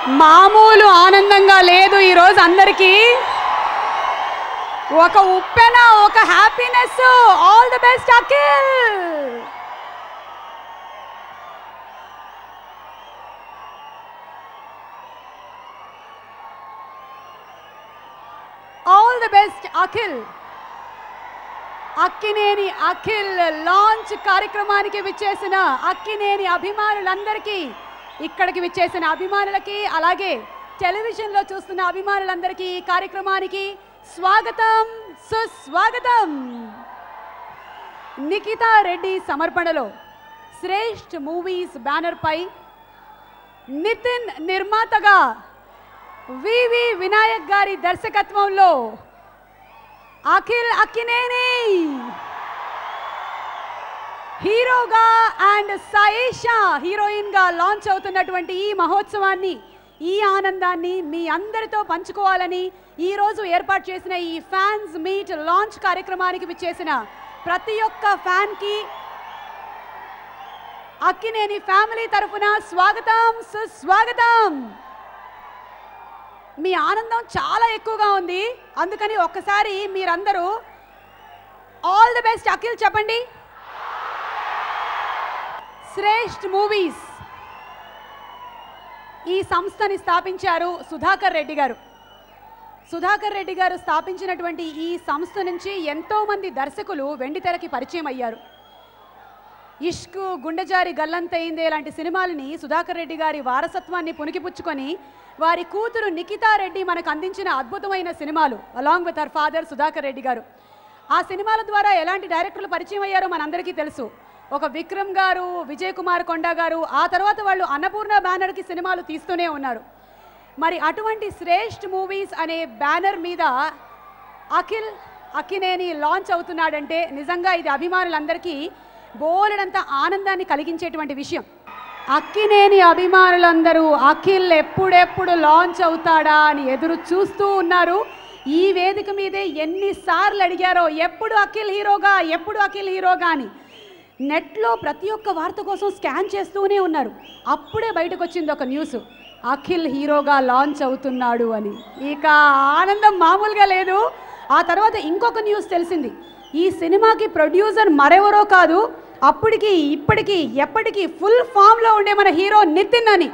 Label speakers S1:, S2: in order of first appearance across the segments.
S1: మామూలు ఆనందంగా లేదు ఈ రోజు అందరికీ. ఒక ఉప్పెన, ఒక happiness. All the best Akhil. All the best Akhil. Akkineni Akhil launch కార్యక్రమానికి విచ్చేసిన అక్కినేని అభిమానులందరికీ, ఇక్కడికి విచ్చేసిన అభిమానులకి, అలాగే టెలివిజన్లో చూస్తున్న అభిమానులందరికీ ఈ కార్యక్రమానికి స్వాగతం, సుస్వాగతం. నిఖితా రెడ్డి సమర్పణలో శ్రేష్ఠ మూవీస్ బ్యానర్పై నితిన్ నిర్మాతగా, వివి వినాయక్ గారి దర్శకత్వంలో అఖిల్ అక్కినేని హీరోగా అండ్ సాయేషా హీరోయిన్ గా లాంచ్ అవుతున్నటువంటి ఈ మహోత్సవాన్ని, ఈ ఆనందాన్ని మీ అందరితో పంచుకోవాలని ఈ రోజు ఏర్పాటు చేసిన ఈ ఫ్యాన్స్ మీట్ లాంచ్ కార్యక్రమానికి విచ్చేసిన ప్రతి ఒక్క ఫ్యాన్ కి అక్కినేని ఫ్యామిలీ తరఫున స్వాగతం, సుస్వాగతం. మీ ఆనందం చాలా ఎక్కువగా ఉంది, అందుకని ఒక్కసారి మీరందరూ ఆల్ ది బెస్ట్ అఖిల్ చెప్పండి. శ్రేష్ఠ మూవీస్ ఈ సంస్థని స్థాపించారు సుధాకర్ రెడ్డి గారు. సుధాకర్ రెడ్డి గారు స్థాపించినటువంటి ఈ సంస్థ నుంచి ఎంతోమంది దర్శకులు వెండితెరకి పరిచయం అయ్యారు. ఇష్క్, గుండెజారి గల్లంతయిందే లాంటి సినిమాలని సుధాకర్ రెడ్డి గారి వారసత్వాన్ని పుణికిపుచ్చుకొని వారి కూతురు నిఖితా రెడ్డి మనకు అందించిన అద్భుతమైన సినిమాలు, along with her father Sudhakar Reddy గారు. ఆ సినిమాల ద్వారా ఎలాంటి డైరెక్టర్లు పరిచయం అయ్యారో మనందరికీ తెలుసు. ఒక విక్రమ్ గారు, విజయ్ కుమార్ కొండా గారు, ఆ తర్వాత వాళ్ళు అన్నపూర్ణ బ్యానర్కి సినిమాలు తీస్తూనే ఉన్నారు. మరి అటువంటి శ్రేష్ఠ మూవీస్ అనే బ్యానర్ మీద అఖిల్ అక్కినేని లాంచ్ అవుతున్నాడంటే నిజంగా ఇది అభిమానులందరికీ బోలెడంత ఆనందాన్ని కలిగించేటువంటి విషయం. అక్కినేని అభిమానులందరూ అఖిల్ ఎప్పుడెప్పుడు లాంచ్ అవుతాడా అని ఎదురు చూస్తూ ఉన్నారు. ఈ వేదిక మీదే ఎన్నిసార్లు అడిగారో ఎప్పుడు అఖిల్ హీరోగా, ఎప్పుడు అఖిల్ హీరోగా అని. నెట్లో ప్రతి ఒక్క వార్త కోసం స్కాన్ చేస్తూనే ఉన్నారు. అప్పుడే బయటకు వచ్చింది ఒక న్యూస్, అఖిల్ హీరోగా లాంచ్ అవుతున్నాడు అని. ఇక ఆనందం మామూలుగా లేదు. ఆ తర్వాత ఇంకొక న్యూస్ తెలిసింది, ఈ సినిమాకి ప్రొడ్యూసర్ మరెవరో కాదు, అప్పటికి ఇప్పటికీ ఎప్పటికీ ఫుల్ ఫామ్లో ఉండే మన హీరో నితిన్ అని.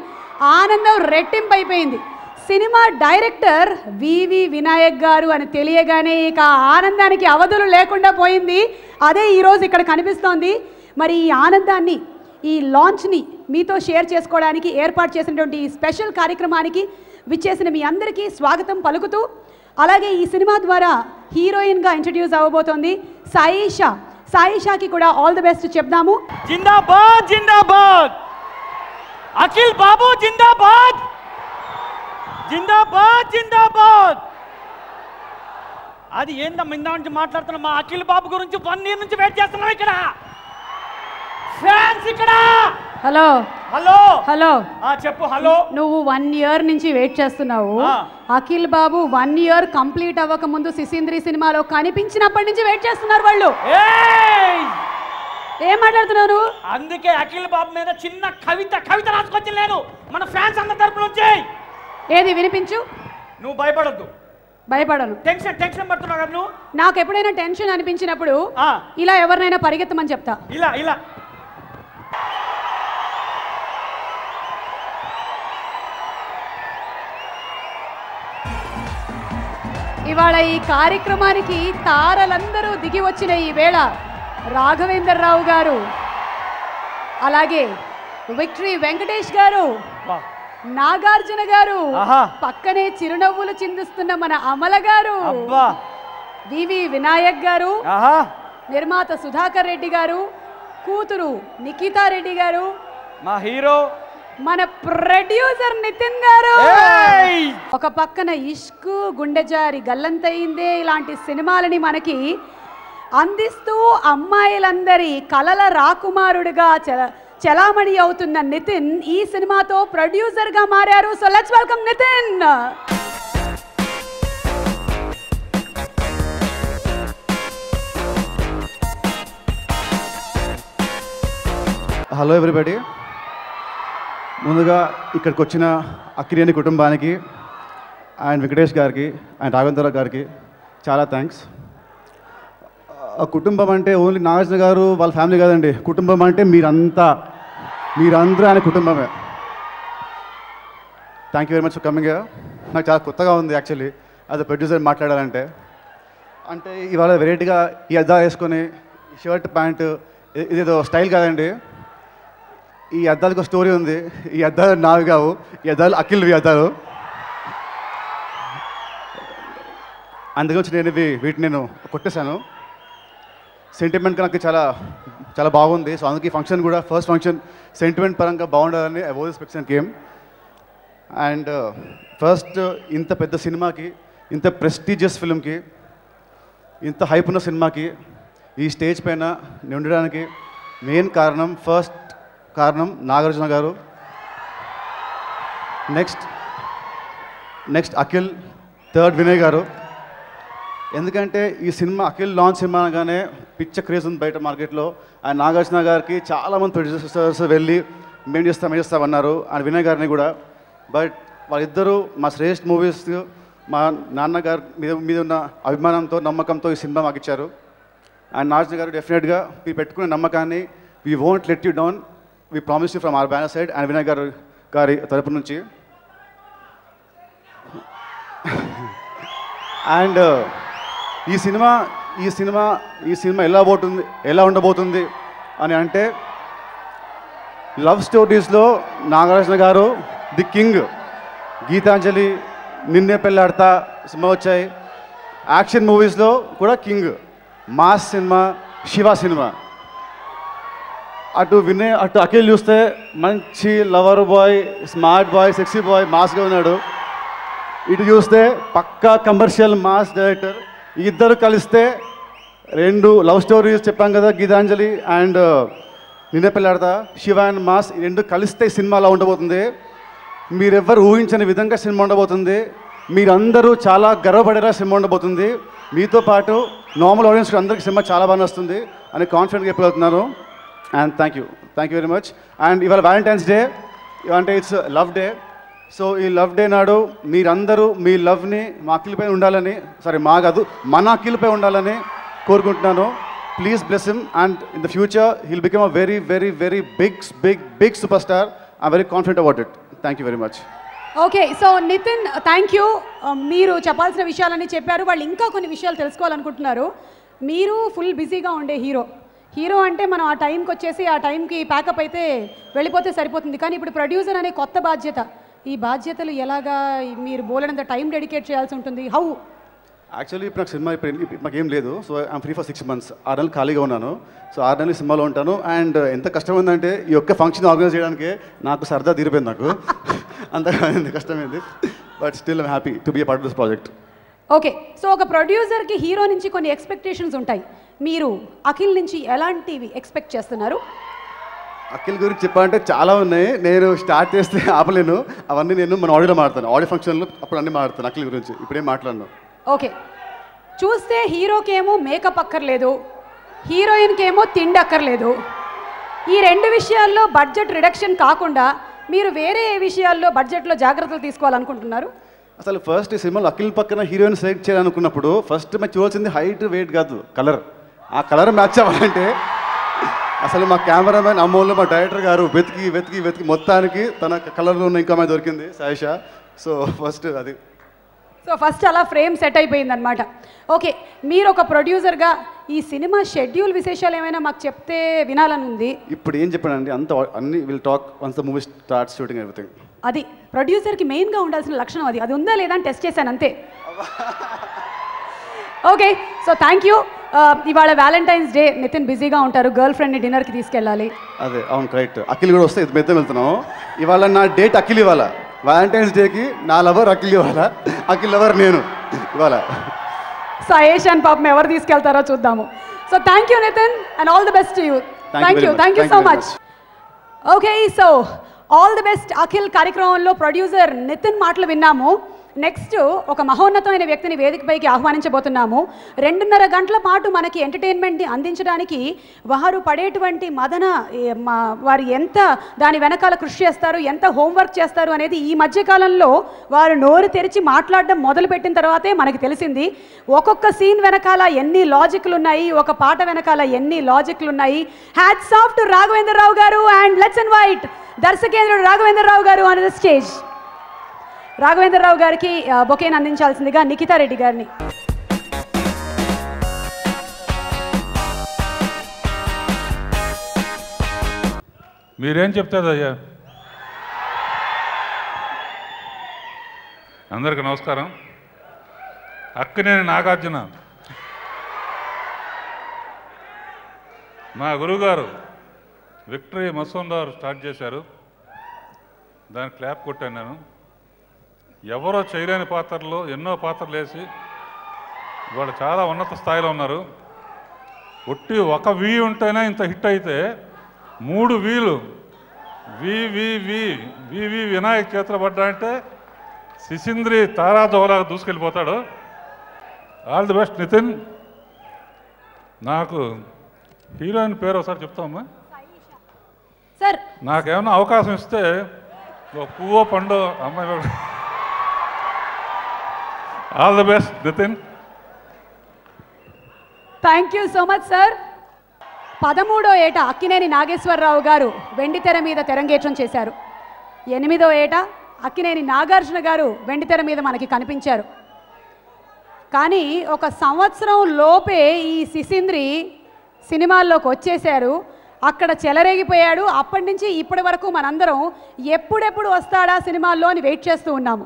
S1: ఆనందం రెట్టింపు అయిపోయింది. సినిమా డైరెక్టర్ వివి వినాయక్ గారు అని తెలియగానే ఇక ఆనందానికి అవధులు లేకుండా పోయింది. అదే ఈరోజు ఇక్కడ కనిపిస్తోంది. మరి ఈ ఆనందాన్ని, ఈ లాంచ్ని మీతో షేర్ చేసుకోవడానికి ఏర్పాటు చేసినటువంటి ఈ స్పెషల్ కార్యక్రమానికి విచ్చేసిన మీ అందరికీ స్వాగతం పలుకుతూ, అలాగే ఈ సినిమా ద్వారా హీరోయిన్గా ఇంట్రడ్యూస్ అవ్వబోతోంది సాయేషా. సాయేషాకి కూడా ఆల్ ది బెస్ట్ చెప్దాము.
S2: జిందాబాద్ జిందాబాద్ అఖిల్ బాబు, జిందాబాద్ జిందాబాద్ జిందాబాద్. అది ఏందమ్మా ఇందా నుంచి మాట్లాడుతున్నా, మా అఖిల్ బాబు గురించి 1 year నుంచి వెయిట్ చేస్తున్నాం ఇక్కడ ఫ్యాన్స్. ఇక్కడ
S1: హలో
S2: హలో
S1: హలో
S2: చెప్పు. హలో,
S1: నువ్వు 1 year నుంచి వెయిట్ చేస్తున్నావు. అఖిల్ బాబు 1 year కంప్లీట్ అవ్వక ముందు సిసింద్రి సినిమాలో కనిపించినప్పటి నుంచి వెయిట్ చేస్తున్నారు వాళ్ళు. ఏం మాట్లాడుతున్నారు?
S2: అందుకే అఖిల్ బాబు మీద చిన్న కవిత రాసుకొచ్చి నేను మన ఫ్యాన్స్ అందరి తరపు నుంచి.
S1: ఏది వినిపించు.
S2: నువ్వు భయపడద్దు.
S1: భయపడను.
S2: టెన్షన్ పడుతున్నావు కదా నువ్వు.
S1: నాకు ఎప్పుడైనా టెన్షన్ అనిపించినప్పుడు ఇలా ఎవరినైనా పరిగెత్తమని చెప్తా.
S2: ఇలా
S1: ఇవాళ ఈ కార్యక్రమానికి తారలందరూ దిగి వచ్చిన ఈ వేళ రాఘవేందర్ రావు గారు, అలాగే విక్టరీ వెంకటేష్ గారు, నాగార్జున గారు, పక్కనే చిరునవ్వులు చిందిస్తున్న మన అమల గారు, వివి వినాయక్ గారు, నిర్మాత సుధాకర్ రెడ్డి గారు, కూతురు నిఖితా రెడ్డి గారు,
S2: మా హీరో
S1: మన ప్రొడ్యూసర్ నితిన్ గారు, ఒక పక్కన ఇష్క్, గుండెజారి గల్లంతయిందే ఇలాంటి సినిమాలని మనకి అందిస్తూ అమ్మాయిలందరి కలల రాకుమారుడిగా చలామణి అవుతున్న నితిన్ ఈ సినిమాతో ప్రొడ్యూసర్ గా మారారు. So let's welcome Nithin.
S3: Hello everybody. ముందుగా ఇక్కడికి వచ్చిన అక్కినేని కుటుంబానికి అండ్ వెంకటేష్ గారికి అండ్ రాఘవేంద్రరావు గారికి చాలా థ్యాంక్స్. కుటుంబం అంటే ఓన్లీ నాగార్జున గారు వాళ్ళ ఫ్యామిలీ కాదండి. కుటుంబం అంటే మీరందరూ ఆయన కుటుంబమే. Thank you very much for coming. నాకు చాలా కొత్తగా ఉంది యాక్చువల్లీ యాజ్ అ ప్రొడ్యూసర్ మాట్లాడాలంటే. అంటే ఇవాళ వెరైటీగా ఈ అద్దాలు వేసుకొని షర్ట్ ప్యాంటు ఇదేదో స్టైల్ కాదండి. ఈ అద్దాలకు ఒక స్టోరీ ఉంది. ఈ అద్దాలు నావి కావు, ఈ అద్దాలు అఖిల్వి అద్దాలు. అందుకని నేను వీటిని నేను కొట్టేశాను. సెంటిమెంట్ నాకు చాలా చాలా బాగుంది. సో అందుకే ఫంక్షన్ కూడా ఫస్ట్ ఫంక్షన్ సెంటిమెంట్ పరంగా బాగుండాలని I was expecting came. And first ఇంత పెద్ద సినిమాకి, ఇంత ప్రెస్టీజియస్ ఫిల్మ్కి, ఇంత హైప్ ఉన్న సినిమాకి ఈ స్టేజ్ పైన నేను ఉండడానికి మెయిన్ కారణం, ఫస్ట్ కారణం నాగార్జున గారు. నెక్స్ట్ అఖిల్, థర్డ్ వినయ్ గారు. ఎందుకంటే ఈ సినిమా అఖిల్ లాంచ్ సినిమా అనగానే పిచ్చ క్రేజ్ ఉంది బయట మార్కెట్లో. అండ్ నాగార్జున గారికి చాలామంది ప్రొడ్యూసర్స్ వెళ్ళి మేము చేస్తామన్నారు, అండ్ వినయ్ గారిని కూడా. బట్ వాళ్ళిద్దరూ మా శ్రేష్ఠ మూవీస్, మా నాన్నగారి మీద ఉన్న అభిమానంతో, నమ్మకంతో ఈ సినిమా మాకు ఇచ్చారు. అండ్ నాగార్జున గారు డెఫినెట్గా మీరు పెట్టుకునే నమ్మకాన్ని we won't let you down, we promise you from our banner side and Vinay గారి తరపు నుంచి. అండ్ ఈ సినిమా ఎలా ఉండబోతుంది అని అంటే, లవ్ స్టోరీస్లో నాగార్జున గారు ది కింగ్. గీతాంజలి, నిన్నే పెళ్ళాడతా సినిమా వచ్చాయి. యాక్షన్ మూవీస్లో కూడా king. Mass cinema, Shiva cinema. అటు అఖిల్ చూస్తే మంచి lover boy, smart boy, sexy boy, మాస్గా ఉన్నాడు. ఇటు చూస్తే పక్కా కమర్షియల్ మాస్ డైరెక్టర్. ఇద్దరు కలిస్తే 2 లవ్ స్టోరీస్ చెప్పాం కదా, గీతాంజలి అండ్ నిన్నే పెళ్ళాడతా, శివ అండ్ మాస్, ఈ 2 కలిస్తే సినిమాలో ఉండబోతుంది. మీరెవ్వరు ఊహించని విధంగా సినిమా ఉండబోతుంది. మీరందరూ చాలా గర్వపడేలా సినిమా ఉండబోతుంది. మీతో పాటు నార్మల్ ఆడియన్స్ అందరికీ సినిమా చాలా బాగా వస్తుంది అని కాన్ఫిడెంట్గా చెప్పగలుగుతున్నాను. And thank you very much. And ఇవాళ వ్యాలంటైన్స్ డే, అంటే ఇట్స్ లవ్ డే. సో ఈ లవ్ డే నాడు మీరందరూ మీ లవ్ని మా అఖిల్పై ఉండాలని, మన అఖిల్పై ఉండాలని కోరుకుంటున్నాను. Please bless him and in the future he'll become a very very very big super star. I'm very confident about it. Thank you very much.
S1: Okay, so Nithin thank you. మీరు చెప్పాల్సిన విషయాలన్నీ చెప్పారు. వాళ్ళు ఇంకా కొన్ని విషయాలు తెలుసుకోవాలనుకుంటున్నారు. మీరు ఫుల్ బిజీగా ఉండే హీరో అంటే మనం ఆ టైంకి వచ్చేసి ఆ టైంకి ప్యాకప్ అయితే వెళ్ళిపోతే సరిపోతుంది. కానీ ఇప్పుడు ప్రొడ్యూసర్ అనే కొత్త బాధ్యత. ఈ బాధ్యతలు ఎలాగా మీరు బోలెడంత టైం డెడికేట్ చేయాల్సి ఉంటుంది. హౌ?
S3: యాక్చువల్లీ ఇప్పుడు నాకు సినిమా మాకేం లేదు. So I'm free for 6 months. 6 నెలలు ఖాళీగా ఉన్నాను. సో 6 నెలలు సినిమాలో ఉంటాను. అండ్ ఎంత కష్టం ఉందంటే ఈ ఒక్క ఫంక్షన్ ఆర్గనైజ్ చేయడానికి నాకు సరదా తీరిపోయింది. నాకు అంతగా కష్టమైంది. But still I'm happy to be a part of this project.
S1: Okay, so ఒక ప్రొడ్యూసర్కి హీరో నుంచి కొన్ని ఎక్స్పెక్టేషన్స్ ఉంటాయి. మీరు అఖిల్ నుంచి ఎలాంటివి ఎక్స్పెక్ట్ చేస్తున్నారు?
S3: అఖిల్ గురించి చెప్పాలంటే చాలా ఉన్నాయి. నేను స్టార్ట్ చేస్తే ఆపలేను. అవన్నీ నేను మన ఆడియోలో మాట్లాడతాను. ఆడియో ఫంక్షన్లో అప్పుడు అన్నీ మాట్లాడతాను అఖిల్ గురించి. ఇప్పుడేం మాట్లాడను.
S1: ఓకే, చూస్తే హీరోకేమో మేకప్ అక్కర్లేదు, హీరోయిన్కేమో తిండి అక్కర్లేదు. ఈ 2 విషయాల్లో బడ్జెట్ రిడక్షన్ కాకుండా మీరు వేరే ఏ విషయాల్లో బడ్జెట్లో జాగ్రత్తలు తీసుకోవాలనుకుంటున్నారు?
S3: అసలు ఫస్ట్ ఈ సినిమాలో అఖిల్ పక్కన హీరోయిన్ సెలెక్ట్ చేయాలనుకున్నప్పుడు ఫస్ట్ మేము చూడాల్సింది హైట్, వెయిట్ కాదు, కలర్. ఆ కలర్ మ్యాచ్ అవ్వాలంటే అసలు మా కెమెరామెన్ అమ్మోళ్ళు, మా డైరెక్టర్ గారు వెతికి మొత్తానికి తన కలర్లో ఉన్న ఇంకో అమ్మాయి దొరికింది, సాయిషా. సో
S1: ఫస్ట్ అలా ఫ్రేమ్ సెట్ అయిపోయిందనమాట. ఓకే, మీరు ఒక ప్రొడ్యూసర్గా ఈ సినిమా షెడ్యూల్ విశేషాలు ఏమైనా మాకు చెప్తే వినాలని ఉంది.
S3: ఇప్పుడు ఏం చెప్పానండి, అన్ని will talk once the movie start shooting everything.
S1: అది ప్రొడ్యూసర్కి మెయిన్గా ఉండాల్సిన లక్షణం. అది ఉందా లేదా అని టెస్ట్ చేశాను అంతే. Okay, so thank you. ఇవాళ వ్యాలంటైన్స్ డే, నితిన్ బిజీగా ఉంటారు, గర్ల్ ఫ్రెండ్ని డిన్నర్కి తీసుకెళ్ళాలి.
S3: అదే అవును, కరెక్ట్. అఖిల్ కూడా వస్తే మెత్తం వెళ్తున్నాం. ఇవాళ నా డేట్ అఖిల్. ఇవాళ వ్యాలంటైన్స్ డేకి నా లవర్ అఖిల్. ఇవాళ అఖిల్ లవర్ నేను ఇవాళ. సాయేష్
S1: అండ్ పాపం ఎవరు తీసుకెళ్తారో చూద్దాము. So thank you Nithin and all the best to you. Thank you so much. Okay, so all the best Akhil కార్యక్రమంలో ప్రొడ్యూసర్ నితిన్ మాటలు విన్నాము. నెక్స్ట్ ఒక మహోన్నతమైన వ్యక్తిని వేదికపైకి ఆహ్వానించబోతున్నాము. 2.5 గంటల పాటు మనకి ఎంటర్టైన్మెంట్ని అందించడానికి వారు పడేటువంటి వారు ఎంత దాని వెనకాల కృషి చేస్తారు, ఎంత హోంవర్క్ చేస్తారు అనేది ఈ మధ్యకాలంలో వారు నోరు తెరిచి మాట్లాడడం మొదలుపెట్టిన తర్వాతే మనకి తెలిసింది. ఒక్కొక్క సీన్ వెనకాల ఎన్ని లాజిక్లు ఉన్నాయి, ఒక పాట వెనకాల ఎన్ని లాజిక్లు ఉన్నాయి. హ్యాట్స్ ఆఫ్ టు రాఘవేంద్రరావు గారు అండ్ లెట్స్ ఇన్వైట్ దర్శకేంద్రుడు రాఘవేంద్రరావు గారు ఆన్ ద స్టేజ్. రాఘవేంద్రరావు గారికి బొకేని అందించాల్సిందిగా నిఖితా రెడ్డి గారిని.
S4: మీరేం చెప్తారు అయ్యా? అందరికీ నమస్కారం. అక్కినేని నాగార్జున మా గురువుగారు విక్టరీ మసూందార్ స్టార్ట్ చేశారు. దాని క్లాప్ కొట్టాను నేను. ఎవరో చేయలేని పాత్రలు ఎన్నో పాత్రలు వేసి వాళ్ళు చాలా ఉన్నత స్థాయిలో ఉన్నారు. ఒట్టి ఒక వి ఉంటేనే ఇంత హిట్ అయితే 3 వీలు వివి వినాయక్ చేతులు పడ్డాయంటే సిసింద్రి తారా జోలాగా దూసుకెళ్ళిపోతాడు. All the best Nithin. నాకు హీరోయిన్ పేరు ఒకసారి చెప్తామమ్మా
S1: సార్.
S4: నాకేమన్నా అవకాశం ఇస్తే ఒక పువ్వో పండో అమ్మాయి. All the best Nithin.
S1: Thank you so much sir. 13వ ఏట అక్కినేని నాగేశ్వరరావు గారు వెండితెర మీద తెరంగేట్రం చేశారు. 8వ ఏట అక్కినేని నాగార్జున గారు వెండితెర మీద మనకి కనిపించారు. కానీ ఒక సంవత్సరం లోపే ఈ సిసింద్రి సినిమాల్లోకి వచ్చేశారు. అక్కడ చెలరేగిపోయాడు. అప్పటి నుంచి ఇప్పటి వరకు మనందరం ఎప్పుడెప్పుడు వస్తాడా సినిమాల్లో అని వెయిట్ చేస్తూ ఉన్నాము.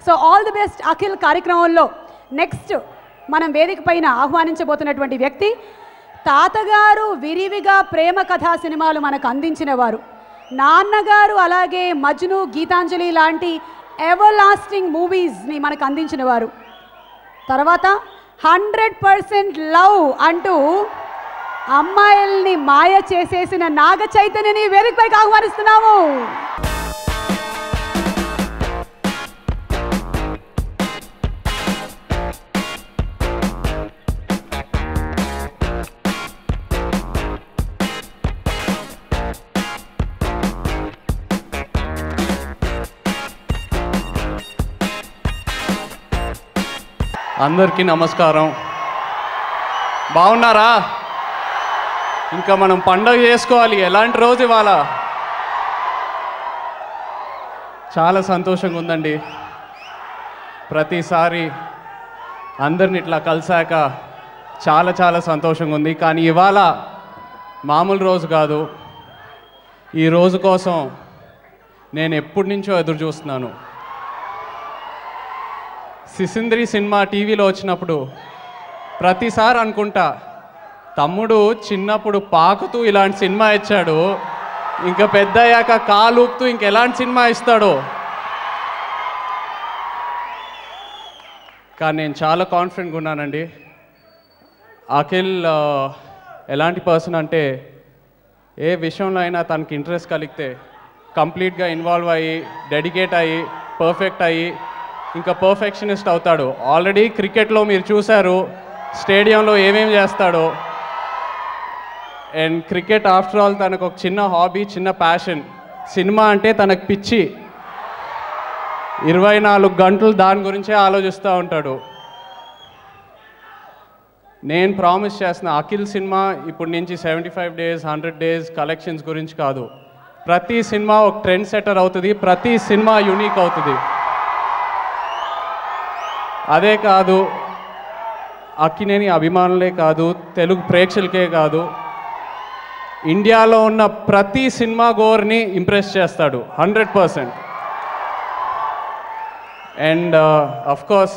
S1: So all the best Akhil కార్యక్రమంలో నెక్స్ట్ మనం వేదిక పైన ఆహ్వానించబోతున్నటువంటి వ్యక్తి తాతగారు విరివిగా ప్రేమ కథా సినిమాలు మనకు అందించిన వారు. నాన్నగారు అలాగే మజ్ను, గీతాంజలి లాంటి ఎవర్ లాస్టింగ్ మూవీస్ని మనకు అందించిన వారు. తర్వాత 100% లవ్ అంటూ అమ్మాయిల్ని మాయ చేసేసిన నాగ చైతన్యని వేదికపైకి ఆహ్వానిస్తున్నాము.
S5: అందరికీ నమస్కారం. బాగున్నారా? ఇంకా మనం పండగ చేసుకోవాలి. ఎలాంటి రోజు ఇవాళ? చాలా సంతోషంగా ఉందండి. ప్రతిసారి అందరిని ఇట్లా కలిసాక చాలా చాలా సంతోషంగా ఉంది. కానీ ఇవాళ మామూలు రోజు కాదు. ఈ రోజు కోసం నేను ఎప్పటి నుంచో ఎదురు చూస్తున్నాను. సిసింద్రి సినిమా టీవీలో వచ్చినప్పుడు ప్రతిసారి అనుకుంటా, తమ్ముడు చిన్నప్పుడు పాకుతూ ఇలాంటి సినిమా ఇచ్చాడు, ఇంకా పెద్ద అయ్యాక కాలు ఊపుతూ ఇంకెలాంటి సినిమా ఇస్తాడో. కానీ నేను చాలా కాన్ఫిడెంట్గా ఉన్నానండి. అఖిల్ ఎలాంటి పర్సన్ అంటే ఏ విషయంలో అయినా తనకి ఇంట్రెస్ట్ కలిగితే కంప్లీట్గా ఇన్వాల్వ్ అయ్యి, డెడికేట్ అయ్యి, పర్ఫెక్ట్ అయ్యి ఇంకా పర్ఫెక్షనిస్ట్ అవుతాడు. ఆల్రెడీ క్రికెట్లో మీరు చూశారు స్టేడియంలో ఏమేమి చేస్తాడో. అండ్ క్రికెట్ ఆఫ్టర్ ఆల్ తనకు ఒక చిన్న హాబీ, చిన్న ప్యాషన్. సినిమా అంటే తనకు పిచ్చి. 24 గంటలు దాని గురించే ఆలోచిస్తూ ఉంటాడు. నేను ప్రామిస్ చేస్తున్నా, అఖిల్ సినిమా ఇప్పటి నుంచి 75 days 100 days కలెక్షన్స్ గురించి కాదు. ప్రతి సినిమా ఒక ట్రెండ్ సెటర్ అవుతుంది. ప్రతి సినిమా యూనిక్ అవుతుంది. అదే కాదు, అక్కినేని అభిమానులే కాదు, తెలుగు ప్రేక్షకులకే కాదు, ఇండియాలో ఉన్న ప్రతి సినిమా గోర్ని ఇంప్రెస్ చేస్తాడు 100%. అండ్ అఫ్కోర్స్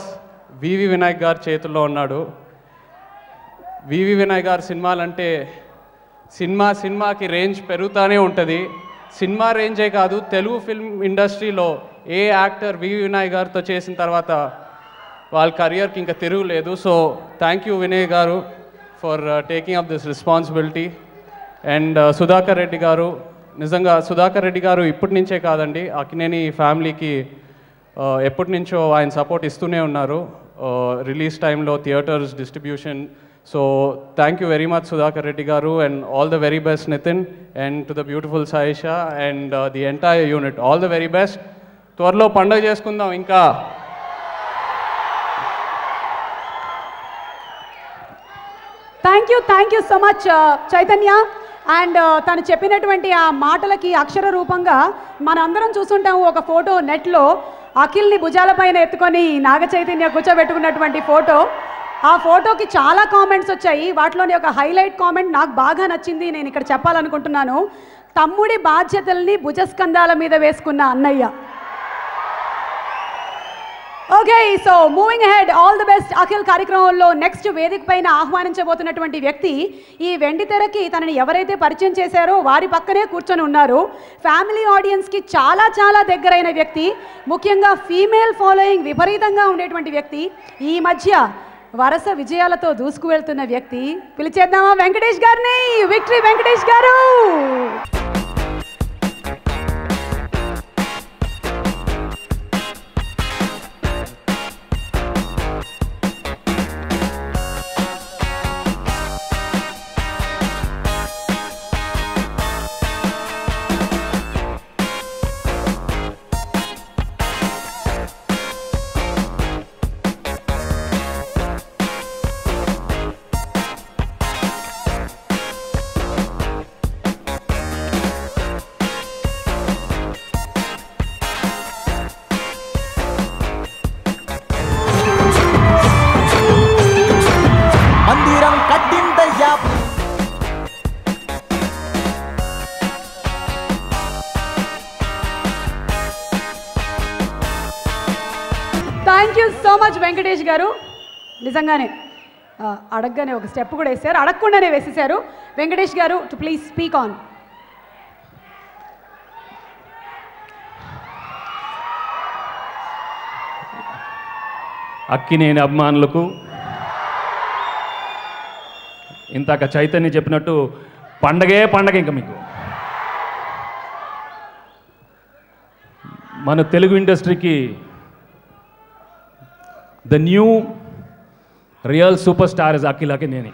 S5: వివి వినాయక్ గారి చేతుల్లో ఉన్నాడు. వివి వినాయక్ గారి సినిమాలంటే సినిమాకి రేంజ్ పెరుగుతూనే ఉంటుంది. సినిమా రేంజే కాదు, తెలుగు ఫిల్మ్ ఇండస్ట్రీలో ఏ యాక్టర్ వివి వినాయక్ గారితో చేసిన తర్వాత వాళ్ళ కెరియర్కి ఇంకా తిరుగులేదు. సో థ్యాంక్ యూ వినయ్ గారు for taking up this responsibility. And Sudhakar Reddy గారు, నిజంగా సుధాకర్ రెడ్డి గారు ఇప్పటి నుంచే కాదండి, అక్కినేని ఫ్యామిలీకి ఎప్పటి నుంచో ఆయన సపోర్ట్ ఇస్తూనే ఉన్నారు రిలీజ్ టైంలో, theatres, distribution. So thank you very much Sudhakar Reddy గారు, and all the very best Nithin, and to the beautiful Sayyeshaa and the entire unit, all the very best. త్వరలో పండుగ చేసుకుందాం ఇంకా.
S1: Thank you so much Chaitanya. And తను చెప్పినటువంటి ఆ మాటలకి అక్షర రూపంగా మనందరం చూస్తుంటాము ఒక ఫోటో నెట్లో, అఖిల్ని భుజాలపైన ఎత్తుకొని నాగ చైతన్య కూర్చోబెట్టుకున్నటువంటి ఫోటో. ఆ ఫోటోకి చాలా కామెంట్స్ వచ్చాయి. వాటిలోని ఒక హైలైట్ కామెంట్ నాకు బాగా నచ్చింది, నేను ఇక్కడ చెప్పాలనుకుంటున్నాను. తమ్ముడి బాధ్యతల్ని భుజస్కంధాల మీద వేసుకున్న అన్నయ్య. Okay, so moving ahead, all the best Akhil. కార్యక్రమంలో నెక్స్ట్ వేదిక పైన ఆహ్వానించబోతున్నటువంటి వ్యక్తి ఈ వెండితెరకి తనని ఎవరైతే పరిచయం చేశారో వారి పక్కనే కూర్చొని ఉన్నారు. ఫ్యామిలీ ఆడియన్స్కి చాలా చాలా దగ్గరైన వ్యక్తి, ముఖ్యంగా ఫీమేల్ ఫాలోయింగ్ విపరీతంగా ఉండేటువంటి వ్యక్తి, ఈ మధ్య వరుస విజయాలతో దూసుకు వెళ్తున్న వ్యక్తి. పిలిచేద్దామా వెంకటేష్ గారిని? విక్టరీ వెంకటేష్ గారు. Thank you so much Venkatesh గారు. నిజంగానే అడగగానే ఒక స్టెప్ కూడా వేశారు, అడగకుండానే వేసేసారు. వెంకటేష్ గారు to please speak on.
S6: Akkineni అభిమానులకు, ఇంతాక చైతన్య చెప్పినట్టు పండగే పండగ. ఇంకా మీకు మన తెలుగు ఇండస్ట్రీకి the new real super star is Akhil Akkineni.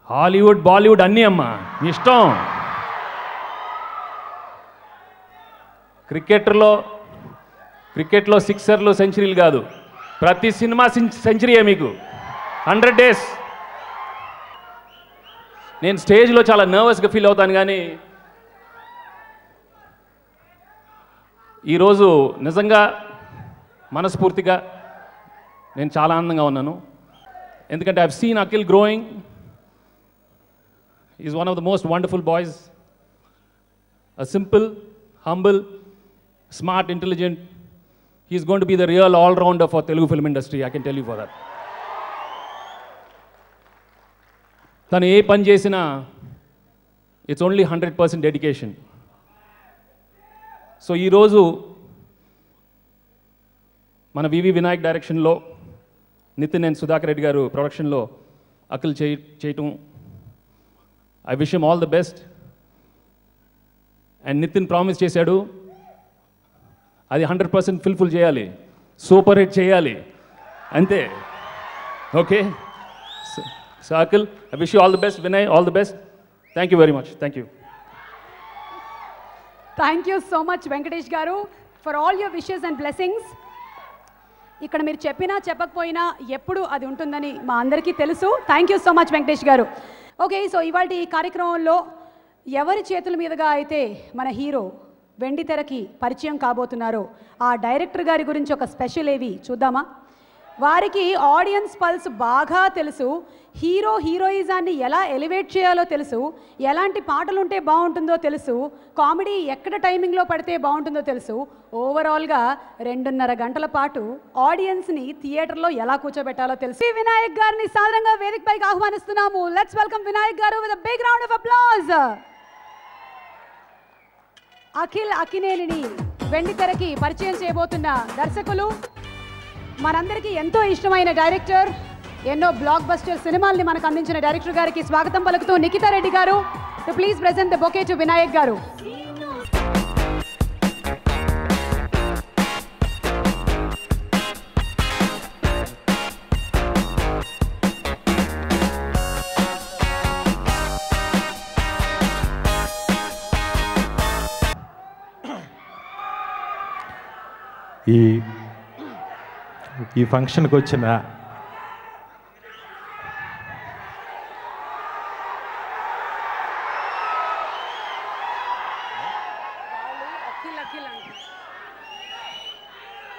S6: Hollywood, Bollywood అన్నీ అమ్మా ఇష్టం. క్రికెట్లో సిక్సర్లు, సెంచరీలు కాదు, ప్రతి సినిమా సెంచరీయే మీకు. 100 days. నేను స్టేజ్లో చాలా నర్వస్గా ఫీల్ అవుతాను, కానీ ఈరోజు నిజంగా మనస్ఫూర్తిగా నేను చాలా ఆనందంగా ఉన్నాను. ఎందుకంటే I have seen Akhil growing. Is one of the most wonderful boys. A simple, humble, smart, intelligent. He's going to be the real all-rounder for Telugu film industry, I can tell you for that. తను ఏ పని చేసినా it's only 100% dedication. So ఈరోజు మన వివి వినాయక్ డైరెక్షన్లో, Nitin and Sudhakar Reddy గారు ప్రొడక్షన్లో అఖిల్ చేయటం, I wish him all the best. And Nithin promise చేశాడు, అది 100% ఫుల్ఫిల్ చేయాలి, సూపర్ హిట్ చేయాలి, అంతే. Okay, so Akhil, I wish you all the best. Vinay, all the best. Thank you very much. Thank you.
S1: Thank you so much Venkatesh గారు for all your wishes and blessings. ఇక్కడ మీరు చెప్పినా చెప్పకపోయినా ఎప్పుడు అది ఉంటుందని మా అందరికీ తెలుసు. Thank you so much Venkatesh గారు. ఓకే, సో ఇవాళ ఈ కార్యక్రమంలో ఎవరి చేతుల మీదుగా అయితే మన హీరో వెండి తెరకి పరిచయం కాబోతున్నారో ఆ డైరెక్టర్ గారి గురించి ఒక స్పెషల్ ఏవి చూద్దామా? వారికి ఆడియన్స్ పల్స్ బాగా తెలుసు, హీరో హీరోయిజాన్ని ఎలా ఎలివేట్ చేయాలో తెలుసు, ఎలాంటి పాటలు ఉంటే బాగుంటుందో తెలుసు, కామెడీ ఎక్కడ టైమింగ్లో పడితే బాగుంటుందో తెలుసు. ఓవరాల్గా 2.5 గంటల పాటు ఆడియన్స్ని థియేటర్లో ఎలా కూర్చోబెట్టాలో తెలుసు. వినాయక్ గారిని సాధారణంగా వేదిక పైకి ఆహ్వానిస్తున్నాము. లెట్స్ వెల్కమ్ వినాయక్ గారు with a big round of applause. Akhil అక్కినేనిని వెండి తెరకి పరిచయం చేయబోతున్న దర్శకులు, మనందరికీ ఎంతో ఇష్టమైన డైరెక్టర్, ఎన్నో బ్లాక్ బస్టర్ సినిమాల్ని మనకు అందించిన డైరెక్టర్ గారికి స్వాగతం పలుకుతూ నిఖితా రెడ్డి గారు to please present the bouquet to Vinayak గారు.
S7: ఈ ఫంక్షన్కి వచ్చిన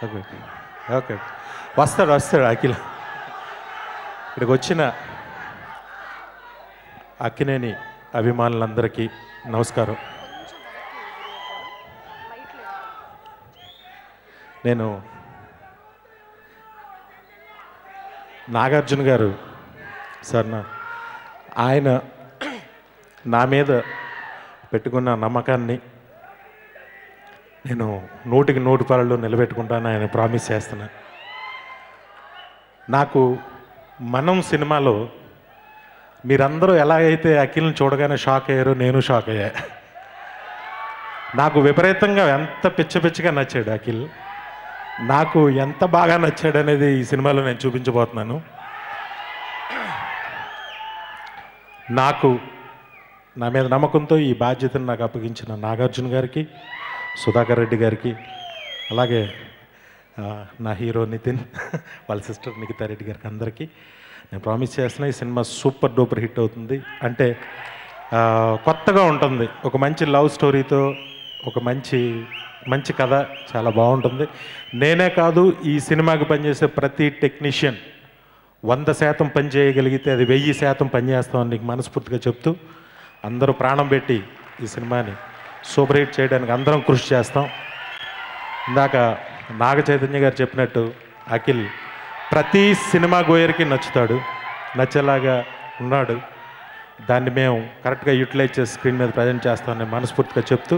S7: ఓకే ఓకే వస్తాడు అఖిల్. ఇక్కడికి వచ్చిన అక్కినేని అభిమానులందరికీ నమస్కారం. నేను నాగార్జున గారు సార్ ఆయన నా మీద పెట్టుకున్న నమ్మకాన్ని నేను 100% నిలబెట్టుకుంటాను ఆయన ప్రామిస్ చేస్తున్నాను. నాకు మనం సినిమాలో మీరందరూ ఎలా అయితే అఖిల్ని చూడగానే షాక్ అయ్యారో నేను షాక్ అయ్యా. నాకు విపరీతంగా ఎంత పిచ్చిగా నచ్చాడు అఖిల్. నాకు ఎంత బాగా నచ్చాడు అనేది ఈ సినిమాలో నేను చూపించబోతున్నాను. నాకు నా మీద నమ్మకంతో ఈ బాధ్యతను నాకు అప్పగించిన నాగార్జున గారికి, సుధాకర్ రెడ్డి గారికి, అలాగే నా హీరో నితిన్ వాళ్ళ సిస్టర్ నిఖితా రెడ్డి గారికి అందరికీ నేను ప్రామిస్ చేస్తున్నా ఈ సినిమా సూపర్ డూపర్ హిట్ అవుతుంది. అంటే కొత్తగా ఉంటుంది, ఒక మంచి లవ్ స్టోరీతో, ఒక మంచి కథ, చాలా బాగుంటుంది. నేనే కాదు, ఈ సినిమాకి పనిచేసే ప్రతి టెక్నీషియన్ 100% పని చేయగలిగితే అది 1000% పనిచేస్తామని నీకు మనస్ఫూర్తిగా చెప్తూ, అందరూ ప్రాణం పెట్టి ఈ సినిమాని సూపర్ హిట్ చేయడానికి అందరం కృషి చేస్తాం. ఇందాక నాగ చైతన్య గారు చెప్పినట్టు అఖిల్ ప్రతి సినిమా గోయర్కి నచ్చుతాడు, నచ్చేలాగా ఉన్నాడు. దాన్ని మేము కరెక్ట్గా యూటిలైజ్ చేసి స్క్రీన్ మీద ప్రజెంట్ చేస్తామని మనస్ఫూర్తిగా చెప్తూ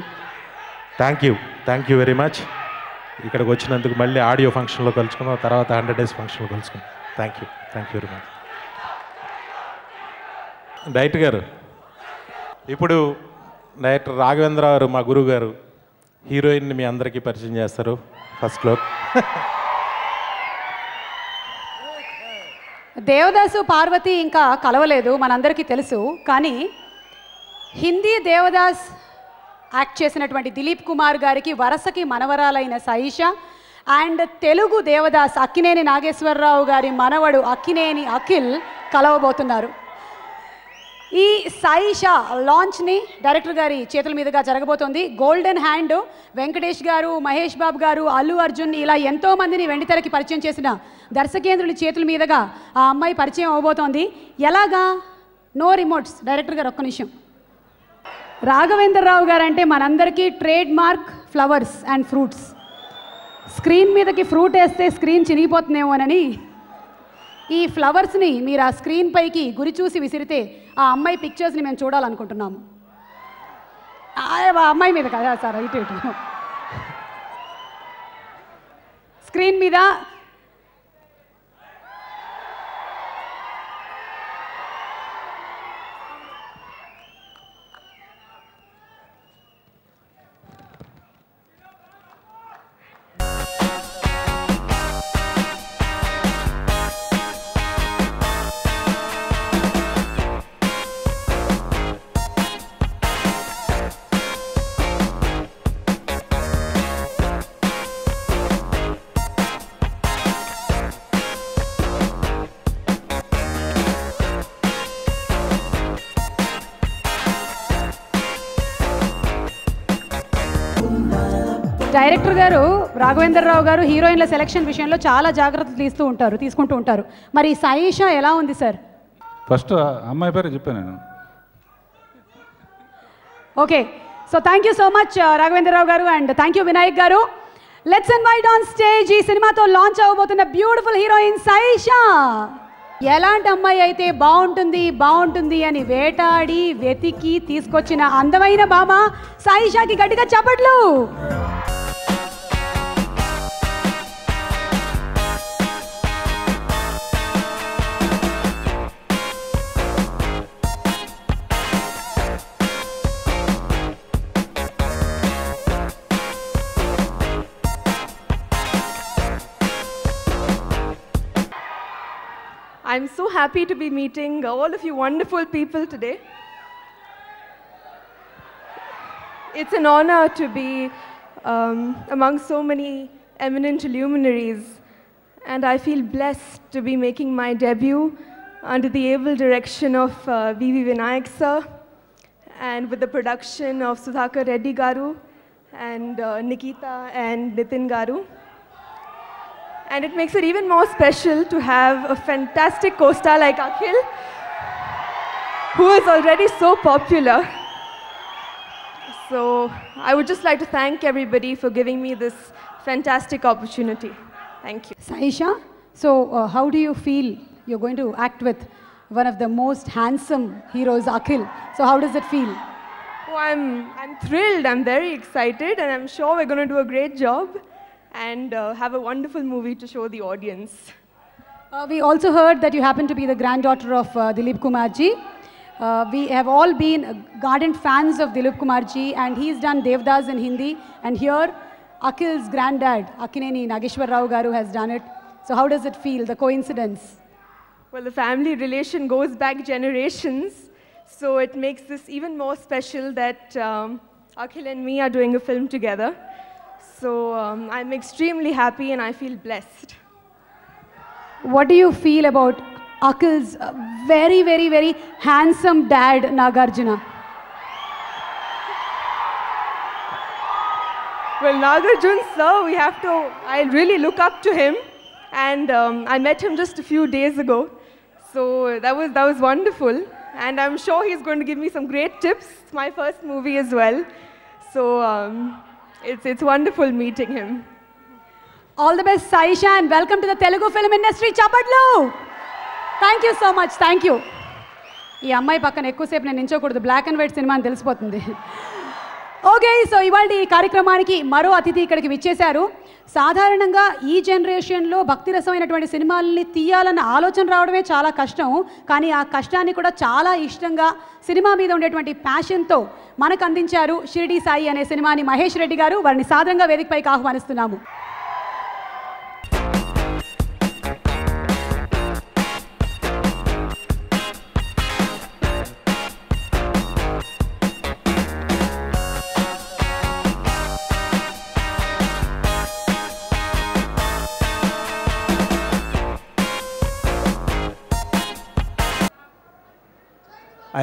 S7: థ్యాంక్ యూ వెరీ మచ్. ఇక్కడికి వచ్చినందుకు మళ్ళీ ఆడియో ఫంక్షన్లో కలుసుకుందాం, తర్వాత 100 days ఫంక్షన్లో కలుసుకుందాం. Thank you very much. Director గారు, ఇప్పుడు డైరెక్టర్ రాఘవేంద్రరావు గారు మా గురువు గారు హీరోయిన్ని మీ అందరికీ పరిచయం చేస్తారు. ఫస్ట్లో
S1: దేవదాసు పార్వతి ఇంకా కలవలేదు, మనందరికీ తెలుసు. కానీ హిందీ దేవదాస్ యాక్ట్ చేసినటువంటి దిలీప్ కుమార్ గారికి వరసకి మనవరాలైన సాయిషా అండ్ తెలుగు దేవదాస్ అక్కినేని నాగేశ్వరరావు గారి మనవడు అక్కినేని అఖిల్ కలవబోతున్నారు. ఈ సాయిషా లాంచ్ని డైరెక్టర్ గారి చేతుల మీదుగా జరగబోతోంది. గోల్డెన్ హ్యాండ్ వెంకటేష్ గారు, మహేష్ బాబు గారు, అల్లు అర్జున్ ఇలా ఎంతోమందిని వెండితెరకి పరిచయం చేసిన దర్శకేంద్రుడి చేతుల మీదుగా ఆ అమ్మాయి పరిచయం అవబోతోంది. ఎలాగా? No remotes. డైరెక్టర్ గారు ఒక్క నిమిషం. రాఘవేంద్రరావు గారు అంటే మనందరికీ trade mark flowers and fruits. Screen మీదకి ఫ్రూట్ వేస్తే స్క్రీన్ చినిగిపోతుందేమోనని ఈ ఫ్లవర్స్ని మీరు ఆ స్క్రీన్ పైకి గురి చూసి విసిరితే ఆ అమ్మాయి పిక్చర్స్ని మేము చూడాలనుకుంటున్నాము. ఆ అమ్మాయి మీద కదా సార్, ఇటు స్క్రీన్ మీద డైరెక్టర్ గారు రాఘవేంద్రరావు గారు హీరోయిన్ల సెలక్షన్ విషయంలో చాలా జాగ్రత్తలు తీసుకుంటూ ఉంటారు. మరి సాయిషా ఎలా ఉంది సార్?
S4: ఫస్ట్ అమ్మాయి పేరు చెప్పాను నేను.
S1: Okay, so thank you so much Raghavendra Rao గారు అండ్ థ్యాంక్ యూ వినాయక్ గారు. లెట్స్ ఇన్వైట్ ఆన్ స్టేజ్ ఈ సినిమాతో లాంచ్ అవ్వబోతున్న బ్యూటిఫుల్ హీరోయిన్ సాయిషా. ఎలాంటి అమ్మాయి అయితే బాగుంటుంది అని వేటాడి వెతికి తీసుకొచ్చిన అందమైన భామ సాయిషాకి గట్టిగా చప్పట్లు.
S8: I'm so happy to be meeting all of you wonderful people today. It's an honor to be among so many eminent luminaries, and I feel blessed to be making my debut under the able direction of V.V. Vinayak sir, and with the production of Sudhakar Reddy garu and Nikita and Nitin garu. And it makes it even more special to have a fantastic co-star like Akhil, who is already so popular. So I would just like to thank everybody for giving me this fantastic opportunity. Thank you.
S1: Saisha, so how do you feel you're going to act with one of the most handsome heroes, Akhil? So how does it feel?
S8: Oh, I'm thrilled, I'm very excited, and I'm sure we're going to do a great job and have a wonderful movie to show the audience.
S1: We also heard that you happen to be the granddaughter of Dilip Kumar ji. We have all been ardent fans of Dilip Kumar ji, and he's done Devdas in Hindi, and here Akhil's granddad, Akkineni Nageshwar Rao garu, has done it. So how does it feel, the coincidence?
S8: Well, the family relation goes back generations, so it makes this even more special that Akhil and me are doing a film together. So I'm extremely happy and I feel blessed.
S1: What do you feel about Akhil's very, very, very handsome dad, Nagarjuna?
S8: Well, Nagarjun sir, I really look up to him, and I met him just a few days ago. So that was wonderful, and I'm sure he's going to give me some great tips. It's my first movie as well. So it's wonderful meeting him.
S1: All the best, Saisha, and welcome to the Telugu film industry. Chapatlu! Thank you so much. Thank you. ఈ అమ్మాయి పక్కన ఎక్కువసేపు నేను నించోకూడదు, black and white cinema అని తెలిసిపోతుంది. Okay, so ఇవాళ ఈ కార్యక్రమానికి మరో అతిథి ఇక్కడికి విచ్చేశారు. సాధారణంగా ఈ జనరేషన్లో భక్తిరసమైనటువంటి సినిమాలని తీయాలన్న ఆలోచన రావడమే చాలా కష్టం. కానీ ఆ కష్టాన్ని కూడా చాలా ఇష్టంగా సినిమా మీద ఉండేటువంటి ప్యాషన్తో మనకు అందించారు షిరిడి సాయి అనే సినిమాని మహేష్ రెడ్డి గారు. వారిని సాదరంగా వేదికపైకి ఆహ్వానిస్తున్నాము.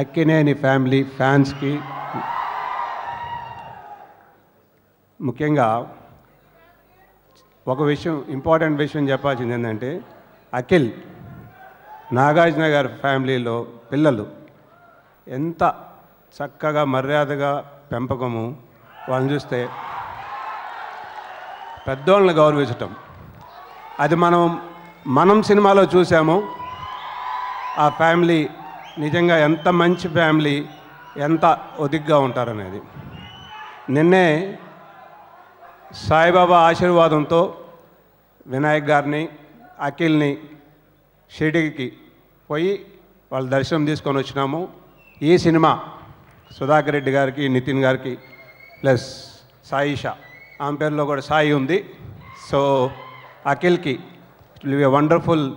S9: అక్కినేని ఫ్యామిలీ ఫ్యాన్స్కి ముఖ్యంగా ఒక విషయం, ఇంపార్టెంట్ విషయం చెప్పాల్సింది ఏంటంటే, అఖిల్ నాగార్జున గారి ఫ్యామిలీలో పిల్లలు ఎంత చక్కగా మర్యాదగా పెంపకము, వాళ్ళని చూస్తే పెద్దోళ్ళని గౌరవించటం, అది మనం సినిమాలో చూసాము. ఆ ఫ్యామిలీ నిజంగా ఎంత మంచి ఫ్యామిలీ, ఎంత ఒదిగ్గా ఉంటారనేది. నిన్నే సాయిబాబా ఆశీర్వాదంతో వినాయక్ గారిని, అఖిల్ని షిరిడీకి పోయి వాళ్ళ దర్శనం తీసుకొని వచ్చినాము. ఈ సినిమా సుధాకర్ రెడ్డి గారికి, నితిన్ గారికి, ప్లస్ సాయిషా, ఆమె పేరులో కూడా సాయి ఉంది. సో అఖిల్కి it will be a wonderful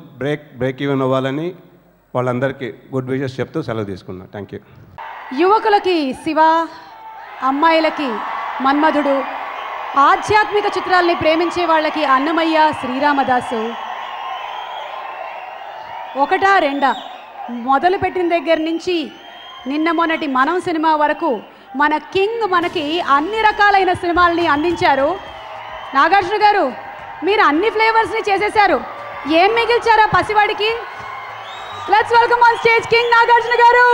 S9: break even అవ్వాలని వాళ్ళందరికీ గుడ్ విషెస్ చెప్తూ సెలవు తీసుకున్నా. Thank you.
S1: యువకులకి శివ, అమ్మాయిలకి మన్మధుడు, ఆధ్యాత్మిక చిత్రాల్ని ప్రేమించే వాళ్ళకి అన్నమయ్య, శ్రీరామదాసు, ఒకటా రెండా మొదలుపెట్టిన దగ్గర నుంచి నిన్న మొన్నటి మనం సినిమా వరకు మన కింగ్ మనకి అన్ని రకాలైన సినిమాలని అందించారు. నాగార్జున గారు, మీరు అన్ని ఫ్లేవర్స్ని చేసేశారు, ఏం మిగిల్చారా పసివాడికి? Let's welcome on stage King Nagarjuna garu.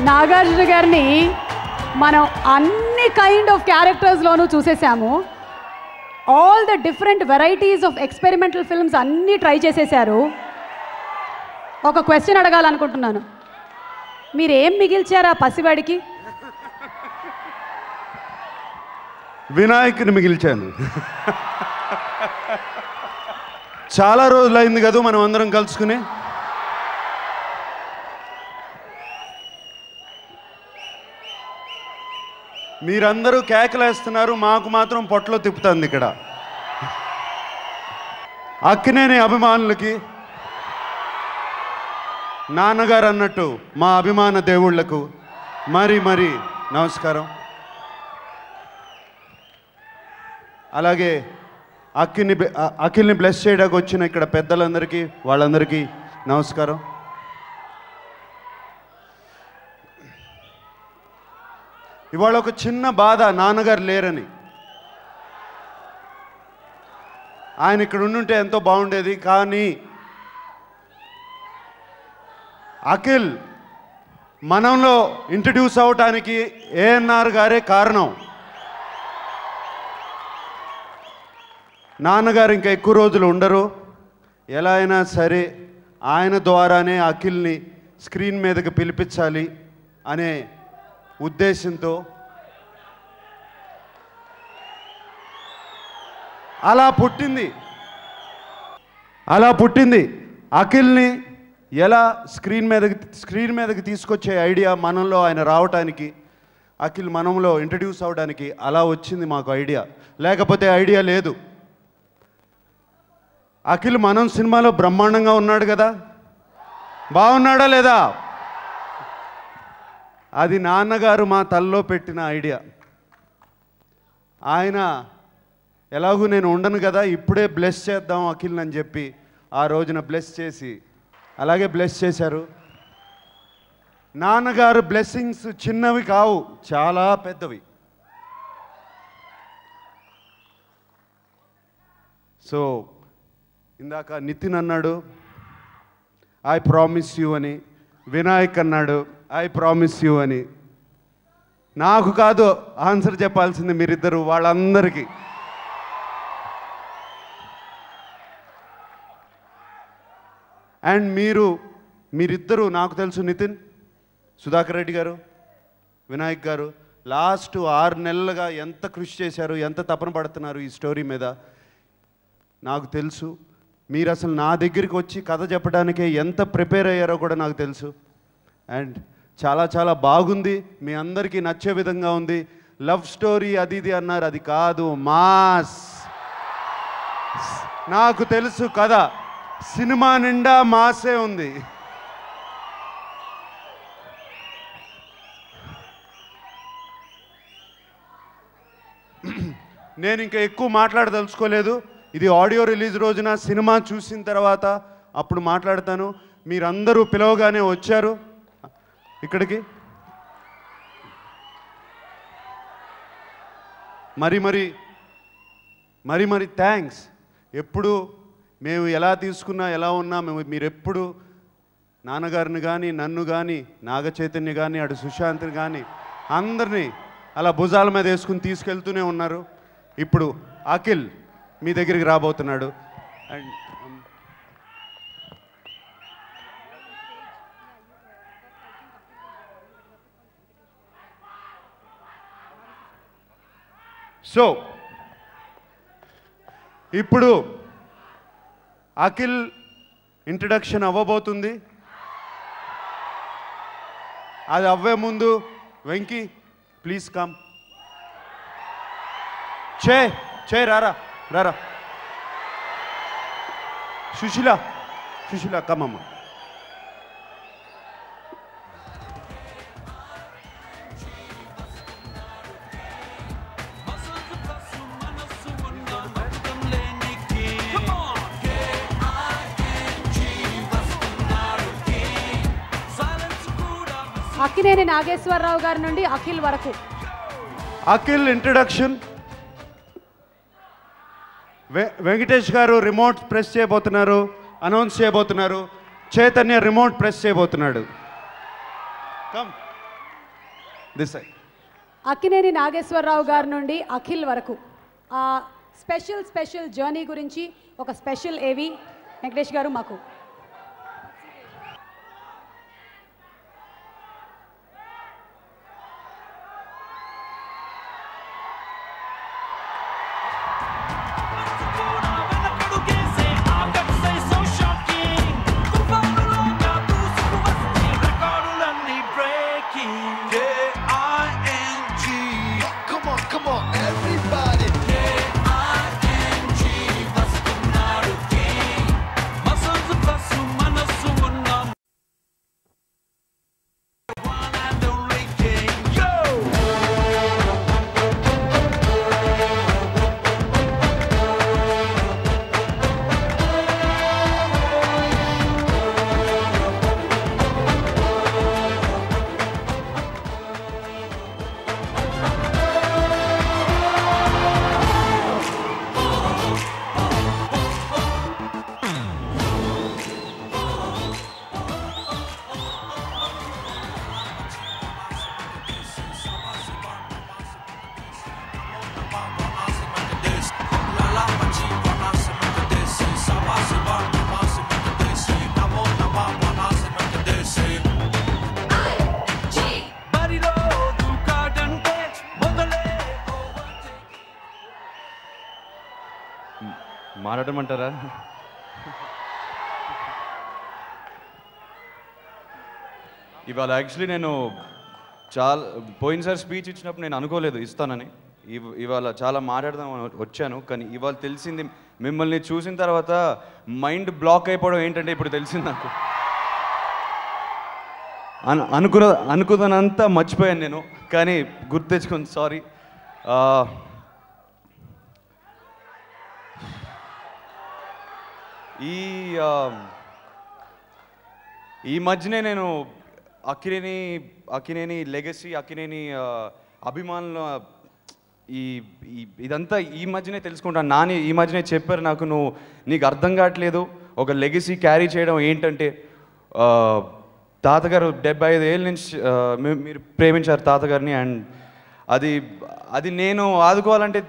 S1: Nagarjuna గారిని మనం అన్ని కైండ్ ఆఫ్ క్యారెక్టర్స్లోనూ చూసేసాము. All the different varieties of experimental films అన్నీ ట్రై చేసేసారు. ఒక క్వశ్చన్ అడగాలనుకుంటున్నాను, మీరేం మిగిల్చారా పసివాడికి?
S3: వినాయకుని మిగిల్చాను. చాలా రోజులైంది కదా మనం అందరం కలుసుకుని. మీరందరూ కేకలేస్తున్నారు, మాకు మాత్రం పొట్టలో తిప్పుతుంది ఇక్కడ. అక్కినేని అభిమానులకి, నాన్నగారు అన్నట్టు మా అభిమాన దేవుళ్లకు మరి మరి నమస్కారం. అలాగే అఖిల్ని బ్లెస్ చేయడానికి వచ్చిన ఇక్కడ పెద్దలందరికీ, వాళ్ళందరికీ నమస్కారం. ఇవాళ ఒక చిన్న బాధ, నాన్నగారు లేరని. ఆయన ఇక్కడ ఉండుంటే ఎంతో బాగుండేది. కానీ అఖిల్ మనంలో ఇంట్రడ్యూస్ అవటానికి ఏఎన్ఆర్ గారే కారణం. నాన్నగారు ఇంకా ఎక్కువ రోజులు ఉండరు. ఎలా అయినా సరే ఆయన ద్వారానే అఖిల్ని స్క్రీన్ మీదకి పిలిపించాలి అనే ఉద్దేశంతో అలా పుట్టింది. అఖిల్ని ఎలా స్క్రీన్ మీదకి తీసుకొచ్చే ఐడియా మనంలో ఆయన రావటానికి, అఖిల్ మనంలో ఇంట్రడ్యూస్ అవడానికి అలా వచ్చింది మాకు ఐడియా. లేకపోతే ఐడియా లేదు. అఖిల్ మనం సినిమాలో బ్రహ్మాండంగా ఉన్నాడు కదా, బాగున్నాడా లేదా? అది నాన్నగారు మా తల్లో పెట్టిన ఐడియా. ఆయన ఎలాగూ నేను ఉండను కదా, ఇప్పుడే బ్లెస్ చేద్దాం అఖిల్ అని చెప్పి ఆ రోజున బ్లెస్ చేసి అలాగే బ్లెస్ చేశారు. నాన్నగారు బ్లెస్సింగ్స్ చిన్నవి కావు, చాలా పెద్దవి. సో ఇందాక నితిన్ అన్నాడు ఐ ప్రామిస్ యూ అని, వినాయక్ అన్నాడు ఐ ప్రామిస్ యూ అని. నాకు కాదు ఆన్సర్ చెప్పాల్సింది మీరిద్దరు, వాళ్ళందరికీ. అండ్ మీరిద్దరూ నాకు తెలుసు, నితిన్, సుధాకర్ రెడ్డి గారు, వినాయక్ గారు లాస్ట్ 6 నెలలుగా ఎంత కృషి చేశారు, ఎంత తపన పడుతున్నారు ఈ స్టోరీ మీద నాకు తెలుసు. మీరు అసలు నా దగ్గరికి వచ్చి కథ చెప్పడానికే ఎంత ప్రిపేర్ అయ్యారో కూడా నాకు తెలుసు. అండ్ చాలా చాలా బాగుంది, మీ అందరికీ నచ్చే విధంగా ఉంది. లవ్ స్టోరీ అది ఇది అన్నారు, అది కాదు, మాస్. నాకు తెలుసు కదా, సినిమా నిండా మాసే ఉంది. నేను ఇంకా ఎక్కువ మాట్లాడదలుచుకోలేదు. ఇది ఆడియో రిలీజ్ రోజున, సినిమా చూసిన తర్వాత అప్పుడు మాట్లాడతాను. మీరందరూ పిలవగానే వచ్చారు ఇక్కడికి. మరి థ్యాంక్స్. ఎప్పుడు మేము ఎలా తీసుకున్నా, ఎలా ఉన్నా, మీరెప్పుడు నాన్నగారిని కానీ, నన్ను కానీ, నాగ చైతన్య కానీ, అటు సుశాంత్ని కానీ అందరినీ అలా భుజాల మీద వేసుకుని తీసుకెళ్తూనే ఉన్నారు. ఇప్పుడు అఖిల్ మీ దగ్గరికి రాబోతున్నాడు. అండ్ సో ఇప్పుడు అఖిల్ ఇంట్రడక్షన్ అవ్వబోతుంది. అది అవ్వే ముందు వెంకీ ప్లీజ్ కమ్. చే రారా. సుశీల కమ్మమ్మ.
S1: అక్కినేని నాగేశ్వరరావు గారి నుండి అఖిల్ వరకు.
S3: అఖిల్ ఇంట్రడక్షన్. వెంకటేష్ గారు రిమోట్ ప్రెస్ చేయబోతున్నారు, అనౌన్స్ చేయబోతున్నారు. చైతన్య రిమోట్ ప్రెస్ చేయబోతున్నాడు. Come this side.
S1: Akkineni Nageswara Rao గారి నుండి అఖిల్ వరకు ఆ స్పెషల్ జర్నీ గురించి ఒక స్పెషల్ ఏవి వెంకటేష్ గారు మాకు.
S10: ఆగ మాట్లాడమంటారా? ఇవాళ యాక్చువల్లీ నేను చాలా పోయినసారి స్పీచ్ ఇచ్చినప్పుడు నేను అనుకోలేదు ఇస్తానని. ఇవాళ చాలా మాట్లాడదాం వచ్చాను, కానీ ఇవాళ తెలిసింది మిమ్మల్ని చూసిన తర్వాత మైండ్ బ్లాక్ అయిపోవడం ఏంటంటే ఇప్పుడు తెలిసింది నాకు. అనుకున్నంతా మర్చిపోయాను నేను, కానీ గుర్తు తెచ్చుకుంది. సారీ. ఈ మధ్యనే నేను అక్కినేని లెగసీ, అక్కినేని అభిమానుల ఇదంతా ఈ మధ్యనే తెలుసుకుంటాను. నాని ఈ మధ్యనే చెప్పారు నాకు, నీకు అర్థం కావట్లేదు ఒక లెగసీ క్యారీ చేయడం ఏంటంటే. తాతగారు 75 ఏళ్ళ నుంచి మీరు ప్రేమించారు తాతగారిని, అండ్ అది నేను ఆదుకోవాలంటే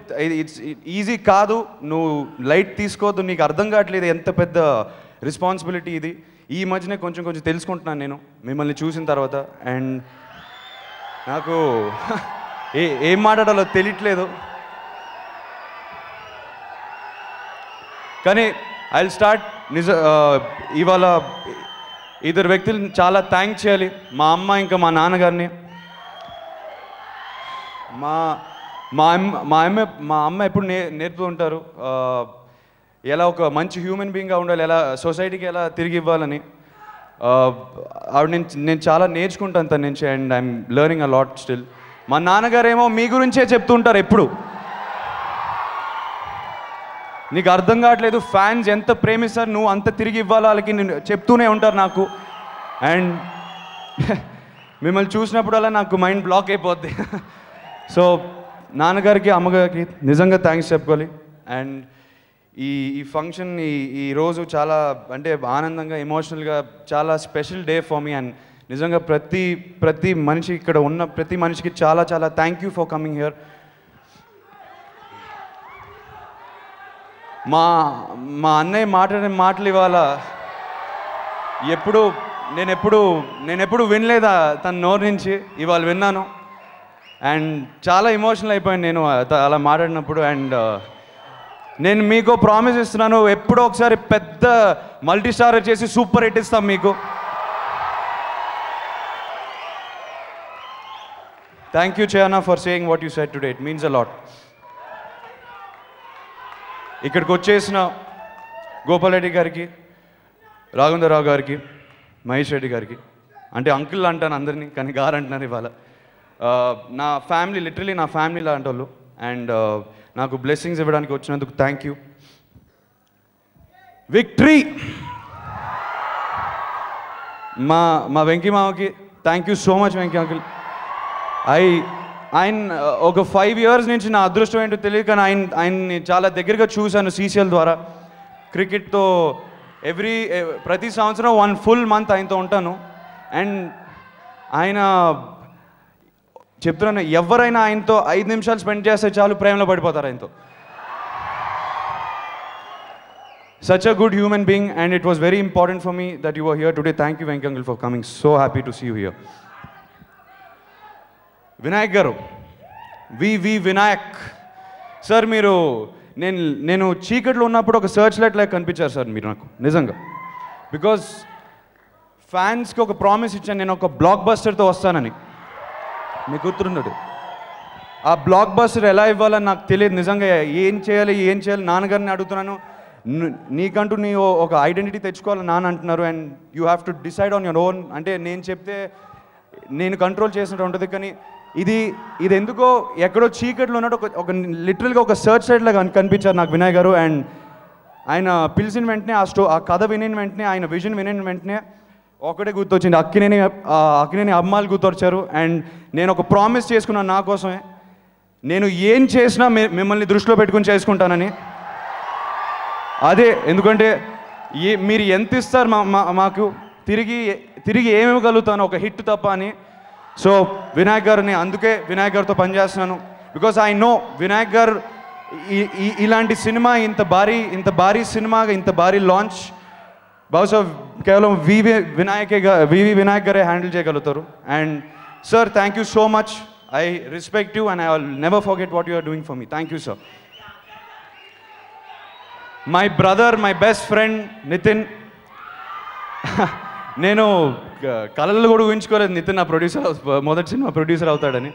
S10: ఇట్స్ ఈజీ కాదు. నువ్వు లైట్ తీసుకోవద్దు, నీకు అర్థం కావట్లేదు ఎంత పెద్ద రెస్పాన్సిబిలిటీ ఇది. ఈ మధ్యనే కొంచెం తెలుసుకుంటున్నాను నేను మిమ్మల్ని చూసిన తర్వాత, అండ్ నాకు ఏం మాట్లాడాలో తెలియట్లేదు. కానీ ఐ విల్ స్టార్ట్. ఇవాళ ఇద్దరు వ్యక్తులను చాలా థ్యాంక్ చేయాలి, మా అమ్మ ఇంకా మా నాన్నగారిని. మా అమ్మ ఎప్పుడు నేర్పుతూ ఉంటారు ఎలా ఒక మంచి హ్యూమన్ బీయింగ్గా ఉండాలి, ఎలా సొసైటీకి ఎలా తిరిగి ఇవ్వాలని. ఆవిడ నేను చాలా నేర్చుకుంటాను తన నుంచి, and I'm learning a lot still. మా నాన్నగారేమో మీ గురించే చెప్తూ ఉంటారు ఎప్పుడు, నీకు అర్థం కావట్లేదు ఫ్యాన్స్ ఎంత ప్రేమిస్తారు, నువ్వు అంత తిరిగి ఇవ్వాలి వాళ్ళకి, నేను చెప్తూనే ఉంటారు నాకు. అండ్ మిమ్మల్ని చూసినప్పుడల్లా నాకు మైండ్ బ్లాక్ అయిపోద్ది. సో నాన్నగారికి అమ్మగారికి నిజంగా థ్యాంక్స్ చెప్పుకోవాలి. అండ్ ఈ ఫంక్షన్ ఈ రోజు చాలా అంటే ఆనందంగా, ఎమోషనల్గా చాలా special day for me. And నిజంగా ప్రతి మనిషి ఇక్కడ ఉన్న ప్రతి మనిషికి చాలా చాలా thank you for coming here. మా అన్నయ్య మాట్లాడిన మాటలు ఇవాళ నేను ఎప్పుడు వినలేదా తన నోరు నుంచి, ఇవాళ విన్నాను. అండ్ చాలా ఎమోషనల్ అయిపోయాను నేను అలా మాట్లాడినప్పుడు. అండ్ నేను మీకు ప్రామిస్ ఇస్తున్నాను, ఎప్పుడో ఒకసారి పెద్ద మల్టీ స్టార్ చేసి సూపర్ హిట్ ఇస్తాం మీకు. Thank you China for saying what you said today, it means a lot. ఇక్కడికి వచ్చేసిన గోపాల్ రెడ్డి గారికి, రాఘవేంద్రరావు గారికి, మహేష్ రెడ్డి గారికి, అంటే అంకుల్ అంటాను అందరినీ కానీ గారు అంటున్నారు ఇవాళ. నా ఫ్యామిలీ, లిటరలీ నా ఫ్యామిలీ లాంటి వాళ్ళు. అండ్ నాకు బ్లెస్సింగ్స్ ఇవ్వడానికి వచ్చినందుకు థ్యాంక్ యూ. విక్టరీ మా వెంకీ మామకి thank you so much Venky uncle. ఆయన ఒక 5 years నుంచి నా అదృష్టం ఏంటో తెలియదు, కానీ ఆయన్ని చాలా దగ్గరగా చూశాను CCL ద్వారా. క్రికెట్తో ప్రతి సంవత్సరం 1 full month ఆయనతో ఉంటాను. అండ్ ఆయన చెప్తున్నాను, ఎవరైనా ఆయనతో 5 నిమిషాలు స్పెండ్ చేస్తే చాలు ప్రేమలో పడిపోతారు ఆయనతో. Such a good human being, and it was very important for me that you were here today. Thank you Venki uncle for coming. So happy to see you here. Vinayak గారు, వినాయక్ సార్, నేను చీకట్లో ఉన్నప్పుడు ఒక సర్చ్ లైట్ లాగా కనిపించారు sir మీరు నాకు నిజంగా. బికాజ్ ఫ్యాన్స్కి ఒక ప్రామిస్ ఇచ్చాను, నేను ఒక బ్లాక్ బస్టర్తో వస్తానని. మీకు గుర్తుండదు, ఆ బ్లాక్ బస్టర్ ఎలా ఇవ్వాలని నాకు తెలియదు నిజంగా. ఏం చేయాలి నాన్నగారిని అడుగుతున్నాను. నీకంటూ నీ ఒక ఐడెంటిటీ తెచ్చుకోవాలని నాన్న అంటున్నారు. And you have to decide on your own. అంటే నేను చెప్తే నేను కంట్రోల్ చేసినట్టు ఉంటుంది, కానీ ఇది ఎందుకో ఎక్కడో చీకట్లో ఉన్నట్టు ఒక లిటరల్గా ఒక సర్చ్ సైడ్ లాగా కనిపించారు నాకు వినాయక్ గారు. అండ్ ఆయన పిలిచిన వెంటనే ఆ కథ వినిన వెంటనే, ఆయన విజన్ వినిన వెంటనే ఒకటే గుర్తొచ్చింది, అక్కినేని అమ్మాయిలు గుర్తొచ్చారు. అండ్ నేను ఒక ప్రామిస్ చేసుకున్నాను నా కోసమే, నేను ఏం చేసినా మిమ్మల్ని దృష్టిలో పెట్టుకుని చేసుకుంటానని. అదే ఎందుకంటే మీరు ఎంత ఇస్తారు మాకు తిరిగి ఏమి ఇవ్వగలుగుతాను, ఒక హిట్ తప్ప అని. సో వినాయక్ గారిని అందుకే వినాయక్ గారితో పనిచేస్తున్నాను. బికాస్ ఐ నో వినాయక్ గారు ఇలాంటి సినిమా ఇంత భారీ సినిమాగా ఇంత భారీ లాంచ్ బహుశా కేవలం వివి వినాయక్ గారే హ్యాండిల్ చేయగలుగుతారు. And sir, thank you so much. I respect you and I will never forget what you are doing for me. Thank you sir. My brother, my best friend Nithin. నేను కళలు కూడా ఊహించుకోలేదు నితిన్ నా ప్రొడ్యూసర్, మొదటి సినిమా ప్రొడ్యూసర్ అవుతాడని.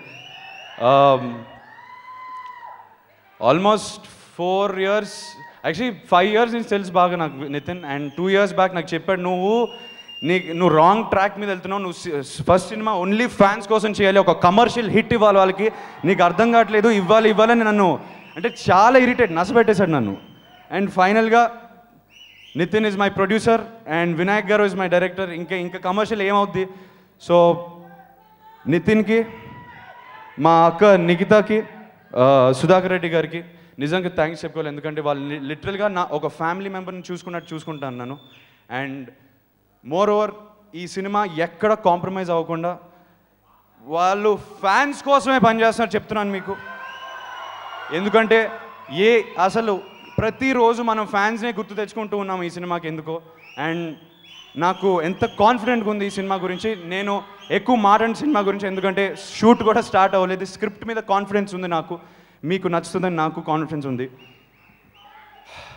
S10: Almost 4 years, actually 5 years నుంచి తెలుసు బాగా నాకు నితిన్. అండ్ 2 years బ్యాక్ నాకు చెప్పాడు, నువ్వు రాంగ్ ట్రాక్ మీద వెళ్తున్నావు, నువ్వు ఫస్ట్ సినిమా ఓన్లీ ఫ్యాన్స్ కోసం చేయాలి, ఒక కమర్షియల్ హిట్ ఇవ్వాలి వాళ్ళకి, నీకు అర్థం కావట్లేదు, ఇవ్వాలని నన్ను అంటే చాలా ఇరిటేట్ నసపెట్టేశాడు నన్ను. అండ్ ఫైనల్గా Nithin is my producer and Vinayak garu is my director. ఇంకా కమర్షియల్ ఏమవుద్ది? సో నితిన్కి, మా అక్క నిఖితాకి, సుధాకర్ రెడ్డి గారికి నిజంగా థ్యాంక్స్ చెప్పుకోవాలి. ఎందుకంటే వాళ్ళు లిటరల్గా నా ఒక ఫ్యామిలీ మెంబర్ని చూసుకుంటాను నేను. అండ్ మోర్ ఓవర్ ఈ సినిమా ఎక్కడ కాంప్రమైజ్ అవ్వకుండా వాళ్ళు ఫ్యాన్స్ కోసమే పనిచేస్తున్నారు చెప్తున్నాను మీకు. ఎందుకంటే అసలు ప్రతిరోజు మనం ఫ్యాన్స్నే గుర్తు తెచ్చుకుంటూ ఉన్నాం ఈ సినిమాకి ఎందుకో. అండ్ నాకు ఎంత కాన్ఫిడెంట్గా ఉంది ఈ సినిమా గురించి. నేను ఎక్కువ మాట్లాడిన సినిమా గురించి, ఎందుకంటే షూట్ కూడా స్టార్ట్ అవ్వలేదు. స్క్రిప్ట్ మీద కాన్ఫిడెన్స్ ఉంది నాకు, మీకు నచ్చుతుందని నాకు కాన్ఫిడెన్స్ ఉంది.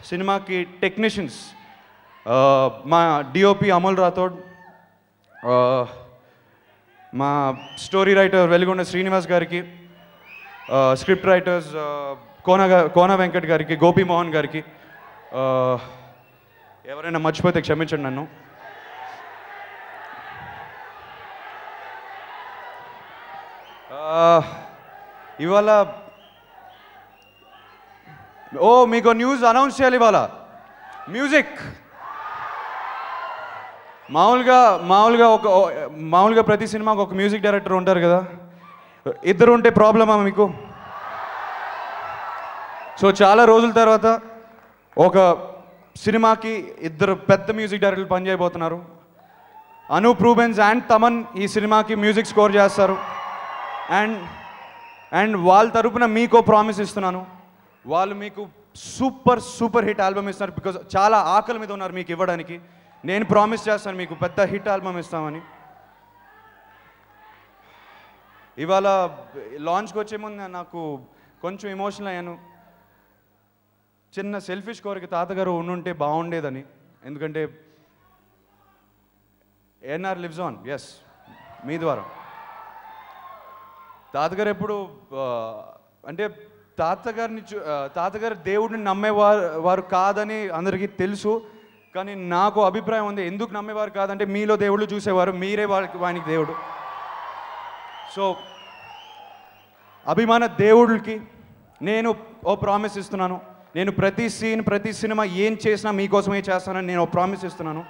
S10: సినిమాకి టెక్నీషియన్స్ మా డిఓపి అమల్ రాథోడ్, మా స్టోరీ రైటర్ వెలుగొండ శ్రీనివాస్ గారికి, స్క్రిప్ట్ రైటర్స్ కోన వెంకట్ గారికి, గోపి మోహన్ గారికి, ఎవరైనా మర్చిపోతే క్షమించండి నన్ను. ఇవాళ మీకు న్యూస్ అనౌన్స్ చేయాలి ఇవాళ. మ్యూజిక్ మామూలుగా ప్రతి సినిమాకి ఒక మ్యూజిక్ డైరెక్టర్ ఉంటారు కదా, ఇద్దరు ఉంటే ప్రాబ్లమా మీకు? సో చాలా రోజుల తర్వాత ఒక సినిమాకి ఇద్దరు పెద్ద మ్యూజిక్ డైరెక్టర్లు పనిచేయబోతున్నారు. అనూప్ రూబెన్స్ అండ్ తమన్ ఈ సినిమాకి మ్యూజిక్ స్కోర్ చేస్తారు. అండ్ వాళ్ళ తరపున మీకు ప్రామిస్ ఇస్తున్నాను, వాళ్ళు మీకు సూపర్ హిట్ ఆల్బమ్ ఇస్తున్నారు. బికాజ్ చాలా ఆకలి మీద ఉన్నారు మీకు ఇవ్వడానికి. నేను ప్రామిస్ చేస్తాను మీకు పెద్ద హిట్ ఆల్బమ్ ఇస్తామని. ఇవాళ లాంచ్కి వచ్చే ముందు నాకు కొంచెం ఎమోషనల్ అయ్యాను. చిన్న సెల్ఫిష్ కోరిక, తాతగారు ఉండుంటే బాగుండేదని. ఎందుకంటే ఏఎన్ఆర్ లివ్స్ ఆన్, ఎస్, మీ ద్వారా. తాతగారు ఎప్పుడు అంటే తాతగారు దేవుడిని నమ్మేవారు కాదని అందరికీ తెలుసు. కానీ నాకు అభిప్రాయం ఉంది, ఎందుకు నమ్మేవారు కాదంటే మీలో దేవుళ్ళు చూసేవారు, మీరే వానికి దేవుడు. సో అభిమాన దేవుళ్ళకి నేను ఓ ప్రామిస్ ఇస్తున్నాను. నేను ప్రతి సినిమా ఏం చేసినా మీకోసమే చేస్తానని నేను ఓ ప్రామిస్ ఇస్తున్నాను.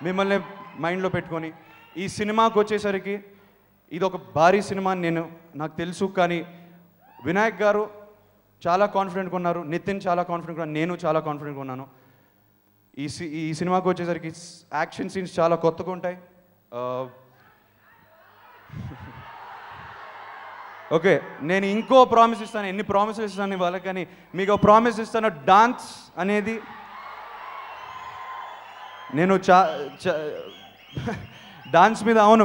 S10: మిమ్మల్ని మైండ్లో పెట్టుకొని ఈ సినిమాకి వచ్చేసరికి ఇది ఒక భారీ సినిమా నాకు తెలుసు. కానీ వినాయక్ గారు చాలా కాన్ఫిడెంట్గా ఉన్నారు, నితిన్ చాలా కాన్ఫిడెంట్గా ఉన్నారు, నేను చాలా కాన్ఫిడెంట్గా ఉన్నాను. ఈ సినిమాకి వచ్చేసరికి యాక్షన్ సీన్స్ చాలా కొత్తగా ఉంటాయి. ఓకే, నేను ఇంకో ప్రామిస్ ఇస్తాను. ఎన్ని ప్రామిస్లు ఇస్తాను ఇవాళ, కానీ మీకు ప్రామిస్ ఇస్తాను, డాన్స్ అనేది నేను డాన్స్ మీద అవును,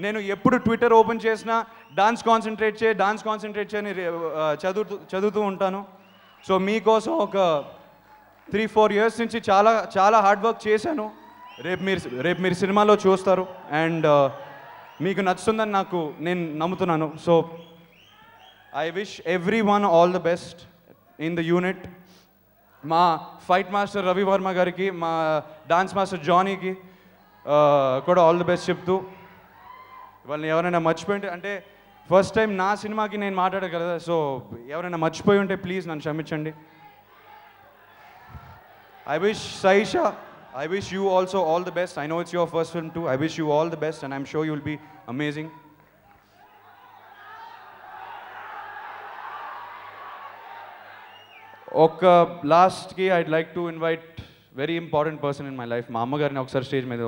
S10: నేను ఎప్పుడు ట్విట్టర్ ఓపెన్ చేసినా డాన్స్ కాన్సన్ట్రేట్ చేయని చదువుతూ ఉంటాను. సో మీకోసం ఒక 3-4 years నుంచి చాలా హార్డ్ వర్క్ చేశాను. రేపు మీరు సినిమాలో చూస్తారు. అండ్ మీకు నచ్చుతుందని నేను నమ్ముతున్నాను. So I wish every one all the best in the unit. మా ఫైట్ మాస్టర్ రవి వర్మ గారికి, మా డాన్స్ మాస్టర్ జానీకి కూడా ఆల్ ది బెస్ట్ చెప్తూ, వాళ్ళని ఎవరైనా మర్చిపోయింటే, అంటే ఫస్ట్ టైం నా సినిమాకి నేను మాట్లాడాను కదా, సో ఎవరైనా మర్చిపోయి ఉంటే ప్లీజ్ నన్ను క్షమించండి. I wish Saisha, I wish you also all the best. I know it's your first film too. I wish you all the best and I'm sure you'll be amazing. Last ki I'd like to invite very important person in my life, మా అమ్మగారిని ఒకసారి stage మీద.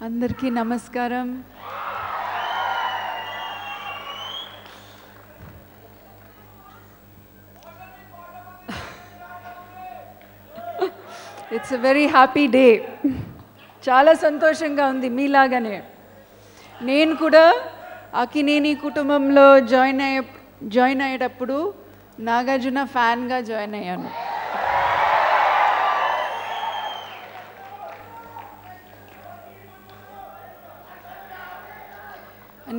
S11: అందరికీ నమస్కారం. It's a very happy day. చాలా సంతోషంగా ఉంది. మీలాగానే నేను కూడా అక్కినేని కుటుంబంలో జాయిన్ అయ్యేటప్పుడు నాగార్జున ఫ్యాన్గా జాయిన్ అయ్యాను.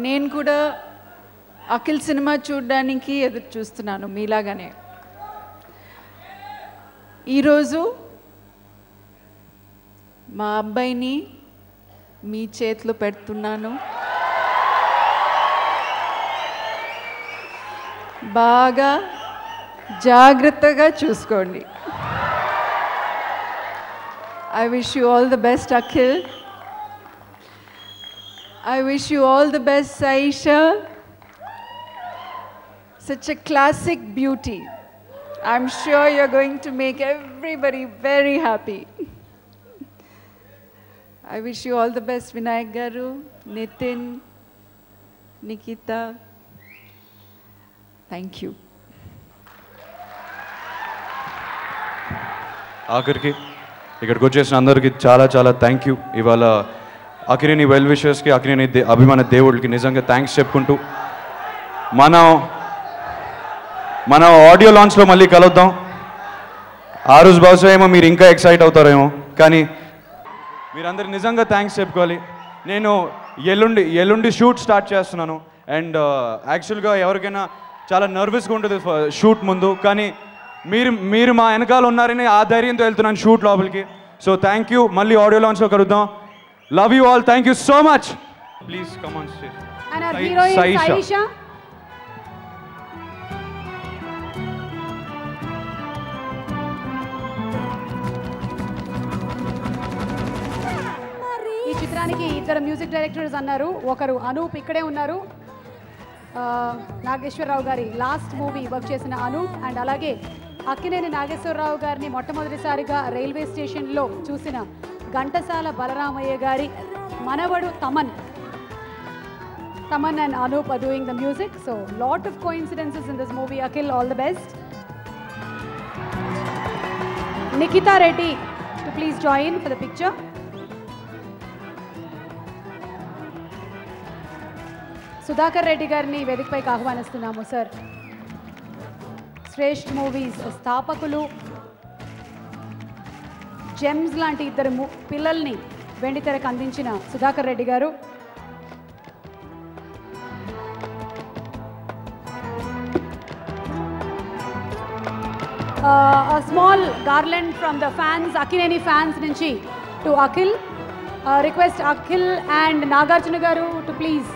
S11: నేను కూడా అఖిల్ సినిమా చూడడానికి ఎదురు చూస్తున్నాను మీలాగానే. ఈరోజు మా అబ్బాయిని మీ చేతిలో పెడుతున్నాను. బాగా జాగ్రత్తగా చూసుకోండి. I wish you all the best, Akhil. I wish you all the best, Saisha. Such a classic beauty. I'm sure you're going to make everybody very happy. I wish you all the best, Vinayak Garu, Nitin, Nikita. Thank you.
S10: ఆఖరికి ఇక్కడికి వచ్చేసిన అందరికీ చాలా చాలా thank you. ఇవాళ Akkineni well విషర్స్కి, Akkineni అభిమాన దేవుడికి నిజంగా థ్యాంక్స్ చెప్పుకుంటూ మనం ఆడియో లాంచ్లో మళ్ళీ కలుద్దాం. ఆ రోజు బహుశా ఏమో మీరు ఇంకా ఎక్సైట్ అవుతారేమో, కానీ మీరందరూ నిజంగా థ్యాంక్స్ చెప్పుకోవాలి. నేను ఎల్లుండి షూట్ స్టార్ట్ చేస్తున్నాను. అండ్ యాక్చువల్గా ఎవరికైనా చాలా నర్వస్గా ఉంటుంది షూట్ ముందు, కానీ మీరు మా వెనకాల ఉన్నారని ఆ ధైర్యంతో వెళ్తున్నాను షూట్ లోపలికి. So thank you. మళ్ళీ ఆడియో లాంచ్లో కలుద్దాం. Love you all. Thank you so much. Please come on stage.
S1: And our heroine Saisha. ఈ చిత్రానికి ఇద్దరు మ్యూజిక్ డైరెక్టర్స్ అన్నారు. ఒకరు అనూప్ ఇక్కడే ఉన్నారు, నాగేశ్వరరావు గారి లాస్ట్ మూవీ వర్క్ చేసిన అనూప్. అండ్ అలాగే అక్కినేని నాగేశ్వరరావు గారిని మొట్టమొదటిసారిగా రైల్వే స్టేషన్లో చూసిన ఘంటసాల బలరామయ్య గారి మనవడు Thaman and Anup are doing the music. So lot of coincidences in this movie. Akhil, all the best. Nikita Reddy to please join for the picture. Sudhakar Reddy గారిని వేదికపైకి ఆహ్వానిస్తున్నాము సార్. శ్రేష్ఠ మూవీస్ స్థాపకులు, జెమ్స్ లాంటి ఇద్దరు పిల్లల్ని వెండితెరకు అందించిన సుధాకర్ రెడ్డి గారు. A small garland from the fans, Akkineni fans nunchi to Akhil. Request Akhil and Nagarjuna garu to please.